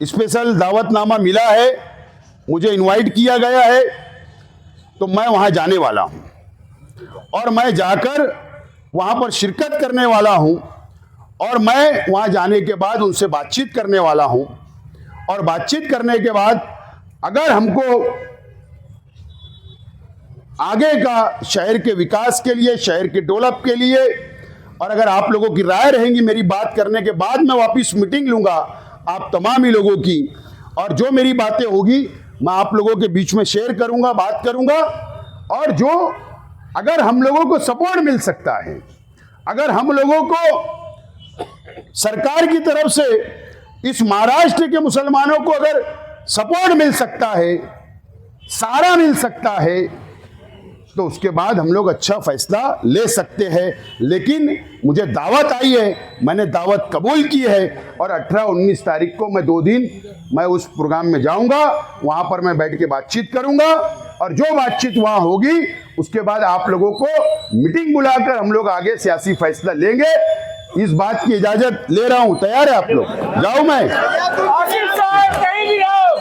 स्पेशल दावतनामा मिला है, मुझे इनवाइट किया गया है, तो मैं वहां जाने वाला हूं और मैं जाकर वहां पर शिरकत करने वाला हूं। और मैं वहां जाने के बाद उनसे बातचीत करने वाला हूं, और बातचीत करने के बाद अगर हमको आगे का शहर के विकास के लिए, शहर के डेवलप के लिए, और अगर आप लोगों की राय रहेंगी मेरी बात करने के बाद, मैं वापस मीटिंग लूंगा आप तमाम ही लोगों की, और जो मेरी बातें होगी मैं आप लोगों के बीच में शेयर करूंगा, बात करूंगा। और जो अगर हम लोगों को सपोर्ट मिल सकता है, अगर हम लोगों को सरकार की तरफ से इस महाराष्ट्र के मुसलमानों को अगर सपोर्ट मिल सकता है, सारा मिल सकता है, तो उसके बाद हम लोग अच्छा फैसला ले सकते हैं। लेकिन मुझे दावत आई है, मैंने दावत कबूल की है, और 18-19 तारीख को मैं 2 दिन मैं उस प्रोग्राम में जाऊंगा, वहां पर मैं बैठ के बातचीत करूंगा, और जो बातचीत वहां होगी उसके बाद आप लोगों को मीटिंग बुलाकर हम लोग आगे सियासी फैसला लेंगे। इस बात की इजाजत ले रहा हूं, तैयार है आप लोग? जाऊं मैं?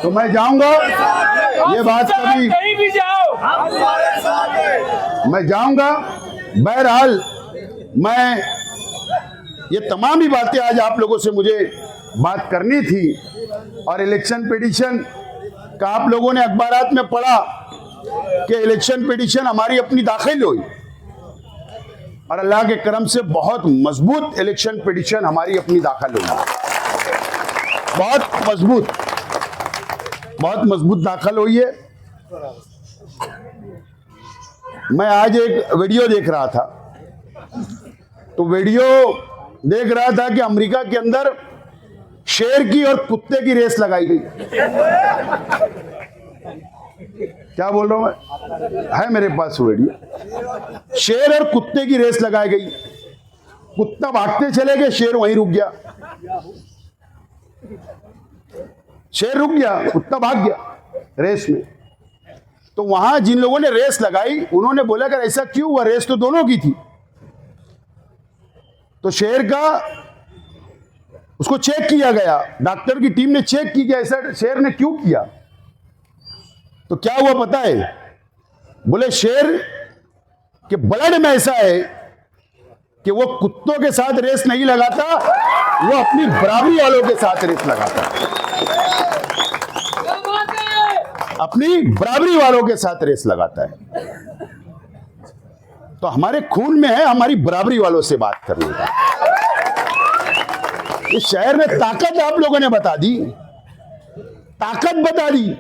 तो मैं जाऊंगा, ये बात कभी
कहीं भी जाओ,
मैं जाऊंगा। बहरहाल मैं ये तमाम ही बातें आज आप लोगों से मुझे बात करनी थी। और इलेक्शन पिटीशन का आप लोगों ने अखबारात में पढ़ा कि इलेक्शन पिटीशन हमारी अपनी दाखिल हुई, और अल्लाह के करम से बहुत मजबूत इलेक्शन पिटीशन हमारी अपनी दाखिल हुई, बहुत मजबूत दाखिल हुई है। मैं आज एक वीडियो देख रहा था, तो वीडियो देख रहा था कि अमेरिका के अंदर शेर की और कुत्ते की रेस लगाई गई। क्या बोल रहा हूं मैं? है मेरे पास वीडियो। शेर और कुत्ते की रेस लगाई गई, कुत्ता भागते चले गए, शेर वहीं रुक गया, शेर रुक गया, कुत्ता भाग गया रेस में। तो वहां जिन लोगों ने रेस लगाई उन्होंने बोला कि ऐसा क्यों हुआ, रेस तो दोनों की थी। तो शेर का उसको चेक किया गया, डॉक्टर की टीम ने चेक की कि ऐसा शेर ने क्यों किया। तो क्या हुआ पता है? बोले शेर के ब्लड में ऐसा है कि वो कुत्तों के साथ रेस नहीं लगाता, वो अपनी बराबरी वालों के साथ रेस लगाता, अपनी बराबरी वालों के साथ रेस लगाता है। तो हमारे खून में है हमारी बराबरी वालों से बात करने का। इस शहर में ताकत आप लोगों ने बता दी, ताकत बता दी।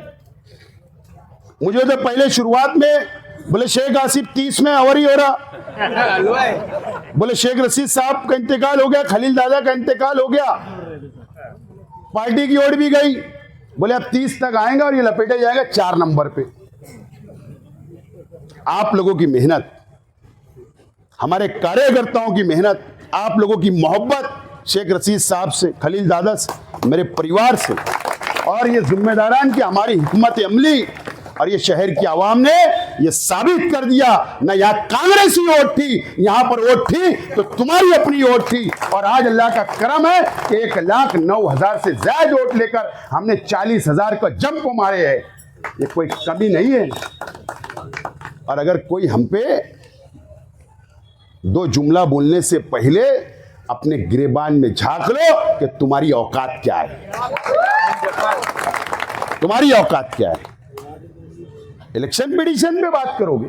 मुझे तो पहले शुरुआत में बोले शेख आसिफ 30 में अवरी हो रहा, बोले शेख रशीद साहब का इंतकाल हो गया, खलील दादा का इंतकाल हो गया, पार्टी की ओर भी गई। बोले अब 30 तक आएंगे और ये लपेटे जाएगा 4 नंबर पे। आप लोगों की मेहनत, हमारे कार्यकर्ताओं की मेहनत, आप लोगों की मोहब्बत शेख रशीद साहब से, खलील दादा से, मेरे परिवार से, और ये जिम्मेदारान की हमारी हिकमत अमली और ये शहर की आवाम ने ये साबित कर दिया। ना यहाँ कांग्रेसी वोट थी, यहाँ पर वोट थी तो तुम्हारी अपनी वोट थी। और आज अल्लाह का करम है कि 1,09,000 से ज्यादा वोट लेकर हमने 40,000 का जंप को मारे है। ये कोई कमी नहीं है। और अगर कोई हम पे 2 जुमला बोलने से पहले अपने गिरेबान में झांक लो कि तुम्हारी औकात क्या है, तुम्हारी औकात क्या है। इलेक्शन पिटीशन पे बात करोगे?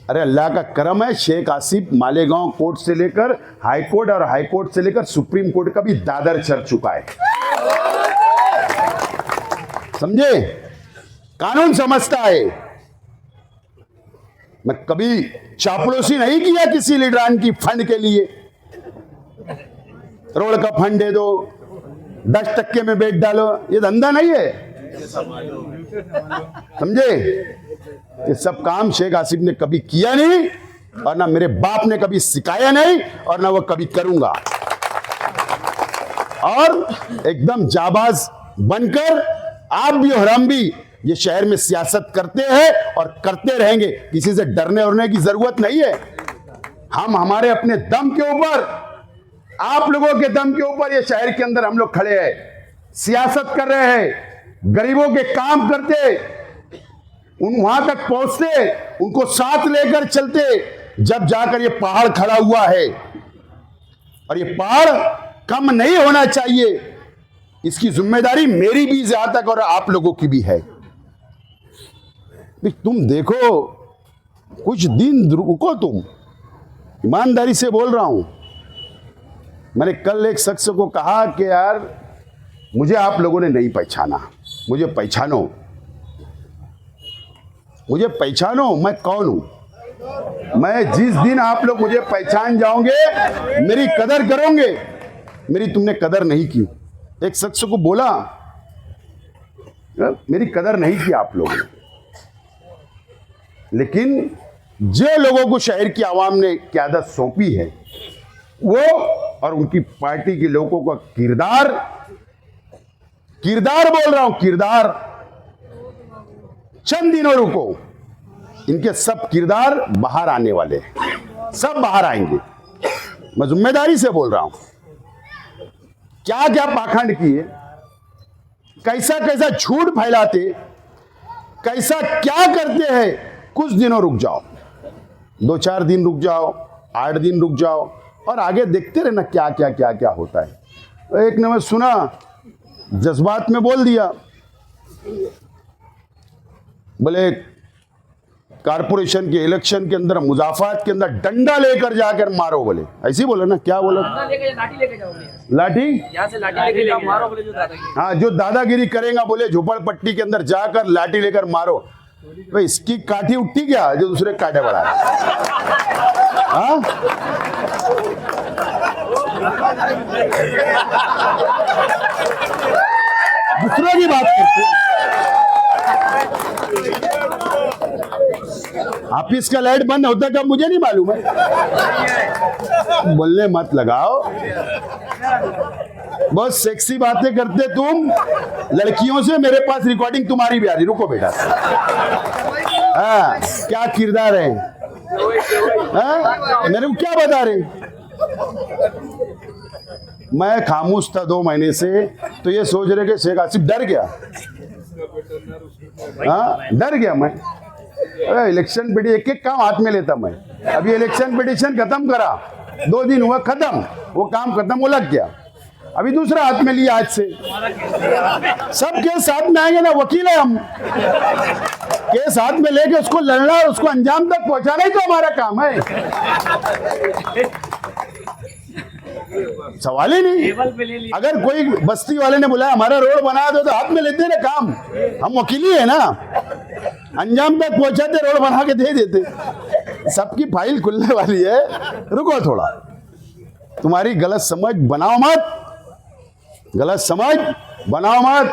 अरे अल्लाह का करम है, शेख आसिफ मालेगांव कोर्ट से लेकर हाई कोर्ट और हाई कोर्ट से लेकर सुप्रीम कोर्ट का भी दादर चढ़ चुका है। समझे? कानून समझता है। मैं कभी चापलूसी नहीं किया किसी लीडरान की फंड के लिए। रोड का फंड दे दो, 10% में बेच डालो, ये धंधा नहीं है। समझे? ये सब काम शेख आसिफ ने कभी किया नहीं, और ना मेरे बाप ने कभी सिखाया नहीं, और ना वो कभी करूंगा। और एकदम जाबाज बनकर आप भी और हम भी ये शहर में सियासत करते हैं और करते रहेंगे। किसी से डरने उड़ने की जरूरत नहीं है। हम हमारे अपने दम के ऊपर, आप लोगों के दम के ऊपर ये शहर के अंदर हम लोग खड़े हैं, सियासत कर रहे हैं, गरीबों के काम करते, उन वहां तक पहुंचते, उनको साथ लेकर चलते, जब जाकर ये पहाड़ खड़ा हुआ है, और ये पहाड़ कम नहीं होना चाहिए, इसकी जिम्मेदारी मेरी भी जहां तक और आप लोगों की भी है। तुम देखो, कुछ दिन रुको, तुम, ईमानदारी से बोल रहा हूं। मैंने कल एक शख्स को कहा कि यार मुझे आप लोगों ने नहीं पहचाना, मुझे पहचानो, मुझे पहचानो, मैं कौन हूं। मैं जिस दिन आप लोग मुझे पहचान जाओगे, मेरी कदर करोगे। मेरी तुमने कदर नहीं की। एक शख्स को बोला, मेरी कदर नहीं की आप लोगों ने। लेकिन जो लोगों को शहर की आवाम ने क़यादत सौंपी है, वो और उनकी पार्टी के लोगों का किरदार बोल रहा हूं, किरदार, चंद दिनों रुको, इनके सब किरदार बाहर आने वाले हैं, सब बाहर आएंगे। मैं जिम्मेदारी से बोल रहा हूं। क्या क्या पाखंड किए, कैसा कैसा झूठ फैलाते, कैसा क्या करते हैं। कुछ दिनों रुक जाओ, 2-4 दिन रुक जाओ, 8 दिन रुक जाओ, और आगे देखते रहना क्या क्या क्या क्या होता है। एक ने मैं सुना, जज्बात में बोल दिया, बोले कारपोरेशन के इलेक्शन के अंदर, मुजाफात के अंदर डंडा लेकर जाकर मारो, बोले ऐसे ही बोला ना, क्या बोला,
लाठी लेके जाओ,
लाठी,
यहाँ से लाठी लेके जाओ, मारो बोले जो दादागिरी।
हाँ, जो दादागिरी करेगा बोले झोपड़पट्टी के अंदर जाकर लाठी लेकर मारो। भाई इसकी काठी उठती क्या जो दूसरे काटे बढ़ा। हाँ, दूसरों की बात करते, ऑफिस का लाइट बंद होता कब मुझे नहीं मालूम है। बोलने मत लगाओ, बहुत सेक्सी बातें करते तुम लड़कियों से। मेरे पास रिकॉर्डिंग तुम्हारी भी आ रही, रुको बेटा। हाँ, क्या किरदार है, हाँ, मेरे को क्या बता रहे। मैं खामोश था 2 महीने से, तो ये सोच रहे कि शेख आसिफ डर गया। हाँ, डर गया मैं। इलेक्शन पिटीशन एक काम हाथ में लेता मैं। अभी इलेक्शन पिटीशन खत्म करा, 2 दिन हुआ खत्म, वो काम खत्म, वो लग गया। अभी दूसरा हाथ में लिया आज से। सबके साथ में आएंगे ना, वकील है हम, केस हाथ में लेके उसको लड़ना और उसको अंजाम तक पहुंचाना ही तो हमारा काम है। सवाल ही नहीं। अगर कोई बस्ती वाले ने बुलाया हमारा रोड बना दो, तो हाथ में लेते ना काम, हम वकील ही है ना, अंजाम तक पहुंचाते, रोड बना के दे देते। सबकी फाइल खुलने वाली है, रुको थोड़ा। तुम्हारी गलत समझ बनाओ मत, गलत समझ बनाओ मत।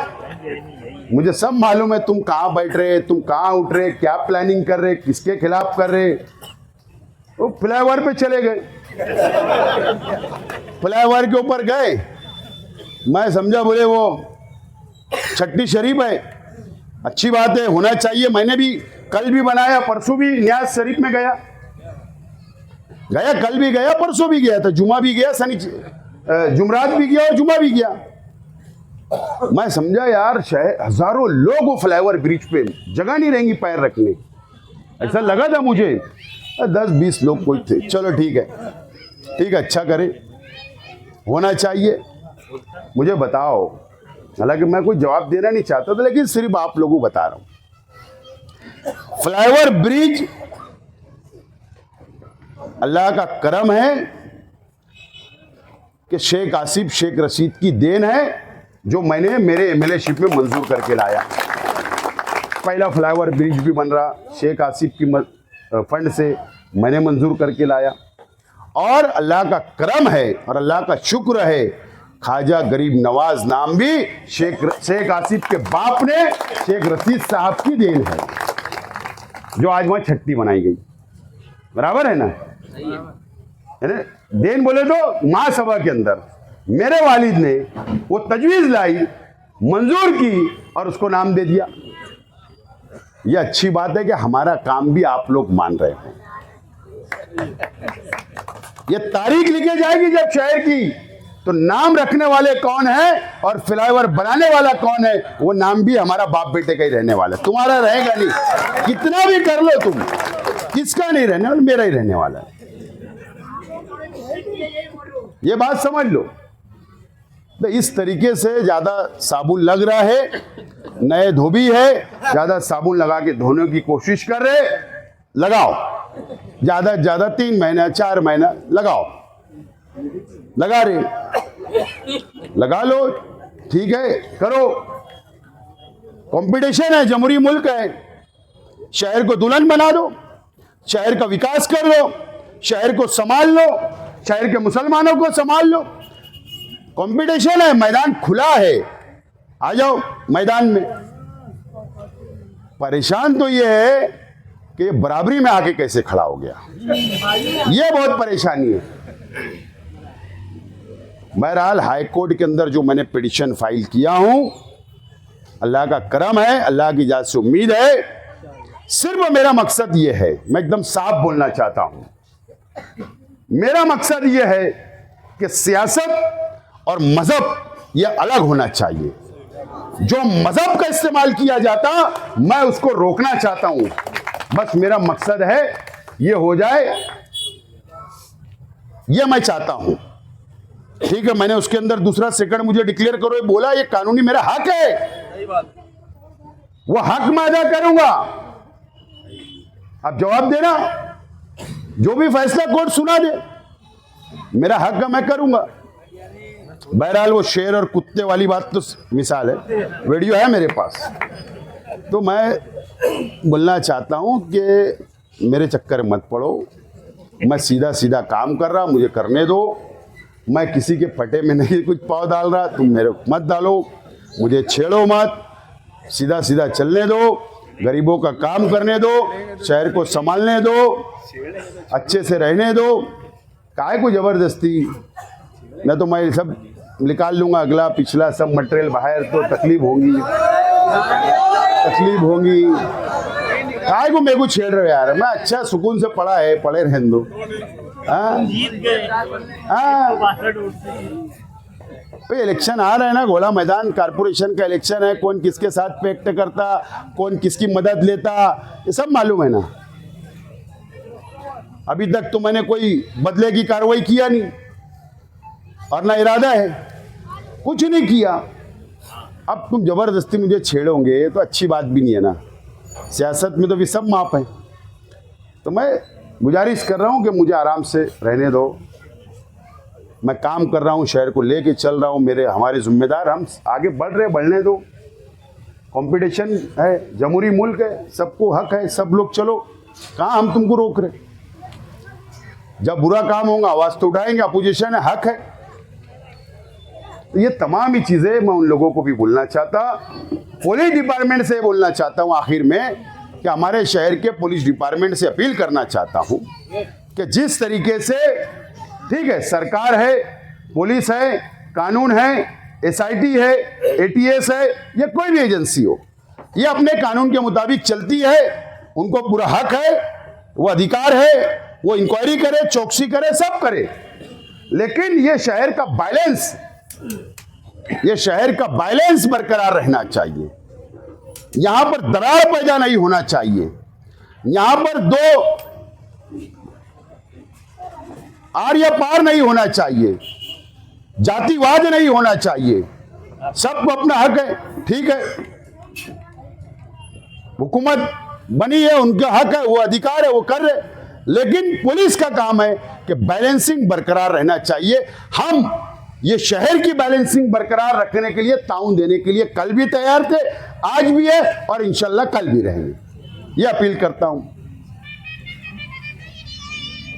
मुझे सब मालूम है तुम कहां बैठ रहे, तुम कहां उठ रहे, क्या प्लानिंग कर रहे, किसके खिलाफ कर रहे। वो फ्लाईओवर पे चले गए, फ्लाईओवर के ऊपर गए, मैं समझा बोले वो छठी शरीफ है, अच्छी बात है, होना चाहिए। मैंने भी कल भी बनाया, परसों भी न्याज शरीफ में गया, कल भी गया, परसों भी गया था, जुमा भी गया, जुमरात भी गया और जुमा भी गया। मैं समझा यार शहर हजारों लोग वो फ्लाईओवर ब्रिज पे, जगह नहीं रहेंगी पैर रखने, ऐसा लगा था मुझे। 10-20 लोग कोई थे, चलो ठीक है, ठीक है, अच्छा करे, होना चाहिए। मुझे बताओ, हालांकि मैं कोई जवाब देना नहीं चाहता था, लेकिन सिर्फ आप लोगों को बता रहा हूं। फ्लाईओवर ब्रिज अल्लाह का करम है कि शेख आसिफ शेख रशीद की देन है, जो मैंने मेरे एमएलएशिप में मंजूर करके लाया। पहला फ्लाईओवर ब्रिज भी बन रहा शेख आसिफ की फंड से मैंने मंजूर करके लाया। और अल्लाह का करम है और अल्लाह का शुक्र है, ख्वाजा गरीब नवाज नाम भी शेख आसिफ के बाप ने शेख रशीद साहब की देन है, जो आज वहां छट्टी बनाई गई। बराबर है ना, देन बोले तो महासभा के अंदर मेरे वालिद ने वो तजवीज लाई, मंजूर की और उसको नाम दे दिया। ये अच्छी बात है कि हमारा काम भी आप लोग मान रहे हैं। ये तारीख लिखी जाएगी जब शहर की, तो नाम रखने वाले कौन है और फ्लाईओवर बनाने वाला कौन है, वो नाम भी हमारा बाप बेटे का ही रहने वाला है, तुम्हारा रहेगा नहीं, कितना भी कर लो तुम। किसका नहीं रहने वाला, मेरा ही रहने वाला है। ये बात समझ लो। तो इस तरीके से ज्यादा साबुन लग रहा है, नए धोबी है, ज्यादा साबुन लगा के धोने की कोशिश कर रहे, लगाओ ज्यादा से ज्यादा 3 महीना 4 महीना लगाओ, लगा रहे, लगा लो, ठीक है, करो। कंपटीशन है, जमहूरी मुल्क है, शहर को दुल्हन बना दो, शहर का विकास कर लो, शहर को संभाल लो, शहर के मुसलमानों को संभाल लो। कंपटीशन है, मैदान खुला है, आ जाओ मैदान में। परेशान तो ये है कि ये बराबरी में आके कैसे खड़ा हो गया, ये बहुत परेशानी है। बहरहाल हाई कोर्ट के अंदर जो मैंने पिटीशन फाइल किया हूं, अल्लाह का करम है, अल्लाह की इजाज़त से उम्मीद है। सिर्फ मेरा मकसद ये है, मैं एकदम साफ बोलना चाहता हूं, मेरा मकसद ये है कि सियासत और मजहब ये अलग होना चाहिए। जो मजहब का इस्तेमाल किया जाता, मैं उसको रोकना चाहता हूं। बस मेरा मकसद है ये हो जाए, ये मैं चाहता हूं। ठीक है, मैंने उसके अंदर दूसरा सेकंड मुझे डिक्लेयर करो ये बोला, ये कानूनी मेरा हक है, वो हक मैं अदा करूंगा। अब जवाब देना, जो भी फैसला कोर्ट सुना दे, मेरा हक है, मैं करूंगा। बहरहाल वो शेर और कुत्ते वाली बात तो मिसाल है, वीडियो है मेरे पास। तो मैं बोलना चाहता हूं कि मेरे चक्कर मत पड़ो, मैं सीधा सीधा काम कर रहा, मुझे करने दो। मैं किसी के पटे में नहीं कुछ पाँव डाल रहा, तुम मेरे मत डालो, मुझे छेड़ो मत, सीधा सीधा चलने दो, गरीबों का काम करने दो, शहर को संभालने दो, अच्छे से रहने दो। काहे को जबरदस्ती, न तो मैं सब निकाल लूंगा, अगला पिछला सब मटेरियल बाहर, तो तकलीफ होगी, तकलीफ होगी। काहे को मेरे को छेड़ रहे हो यार, मैं अच्छा सुकून से पढ़ा है, पढ़े रहने दो। इलेक्शन आ रहा है ना, घोड़ा मैदान, कारपोरेशन का इलेक्शन है, कौन किसके साथ पैक्ट करता, कौन किसकी मदद लेता, ये सब मालूम है ना। अभी तक तो मैंने कोई बदले की कार्रवाई किया नहीं, और ना इरादा है, कुछ नहीं किया। अब तुम जबरदस्ती मुझे छेड़ोगे तो अच्छी बात भी नहीं है ना। सियासत में तो भी सब माप है। तो मैं गुजारिश कर रहा हूं कि मुझे आराम से रहने दो, मैं काम कर रहा हूं, शहर को लेके चल रहा हूं, मेरे हमारे जिम्मेदार, हम आगे बढ़ रहे, बढ़ने दो। कंपटीशन है, जमहूरी मुल्क है, सबको हक है, सब लोग चलो, कहाँ हम तुमको रोक रहे। जब बुरा काम होगा आवाज तो उठाएंगे, अपोजिशन है, हक है। तो ये तमाम ही चीजें मैं उन लोगों को भी बोलना चाहता, पुलिस डिपार्टमेंट से बोलना चाहता हूं आखिर में, कि हमारे शहर के पुलिस डिपार्टमेंट से अपील करना चाहता हूं कि जिस तरीके से, ठीक है, सरकार है, पुलिस है, कानून है, एसआईटी है, एटीएस है, या कोई भी एजेंसी हो, ये अपने कानून के मुताबिक चलती है, उनको पूरा हक है, वो अधिकार है, वो इंक्वायरी करे, चौकसी करे, सब करे। लेकिन ये शहर का बैलेंस, ये शहर का बैलेंस बरकरार रहना चाहिए। यहां पर दरार पैदा नहीं होना चाहिए, यहां पर दो आर या पार नहीं होना चाहिए, जातिवाद नहीं होना चाहिए, सबको अपना हक है। ठीक है, हुकूमत बनी है, उनका हक है, वो अधिकार है, वो कर रहे, लेकिन पुलिस का काम है कि बैलेंसिंग बरकरार रहना चाहिए। हम ये शहर की बैलेंसिंग बरकरार रखने के लिए, ताउन देने के लिए कल भी तैयार थे, आज भी है, और इंशाल्लाह कल भी रहेंगे। ये अपील करता हूं।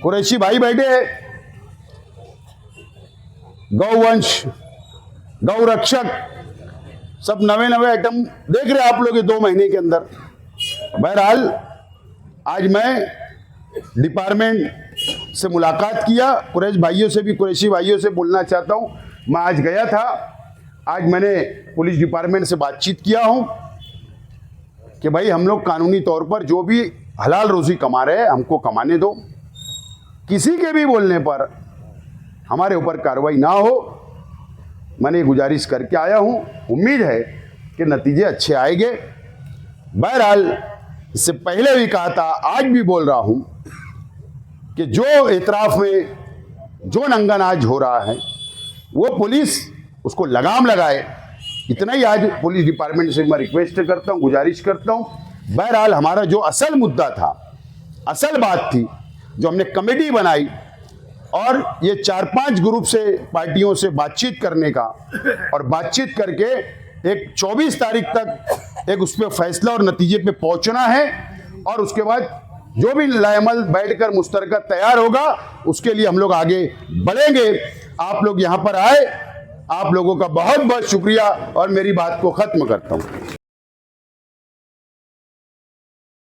कुरैशी भाई बैठे हैं, गौवंश, गौ रक्षक, सब नवे नवे आइटम देख रहे हैं आप लोग ये 2 महीने के अंदर। बहरहाल आज मैं डिपार्टमेंट से मुलाकात किया, कुरैश भाइयों से भी, कुरैशी भाइयों से बोलना चाहता हूं। मैं आज गया था, आज मैंने पुलिस डिपार्टमेंट से बातचीत किया हूं कि भाई हम लोग कानूनी तौर पर जो भी हलाल रोजी कमा रहे हैं, हमको कमाने दो, किसी के भी बोलने पर हमारे ऊपर कार्रवाई ना हो। मैंने गुजारिश करके आया हूं, उम्मीद है कि नतीजे अच्छे आएंगे। बहरहाल इससे पहले भी कहा था, आज भी बोल रहा हूं कि जो इतराफ में जो नंगन आज हो रहा है वो पुलिस उसको लगाम लगाए। इतना ही आज पुलिस डिपार्टमेंट से मैं रिक्वेस्ट करता हूं, गुजारिश करता हूं। बहरहाल हमारा जो असल मुद्दा था, असल बात थी, जो हमने कमेटी बनाई और ये 4-5 ग्रुप से पार्टियों से बातचीत करने का, और बातचीत करके एक 24 तारीख तक एक उस पर फैसला और नतीजे पे पहुंचना है, और उसके बाद जो भी लाएमल बैठकर मुश्तरका तैयार होगा उसके लिए हम लोग आगे बढ़ेंगे। आप लोग यहां पर आए, आप लोगों का बहुत बहुत शुक्रिया, और मेरी बात को खत्म करता हूं।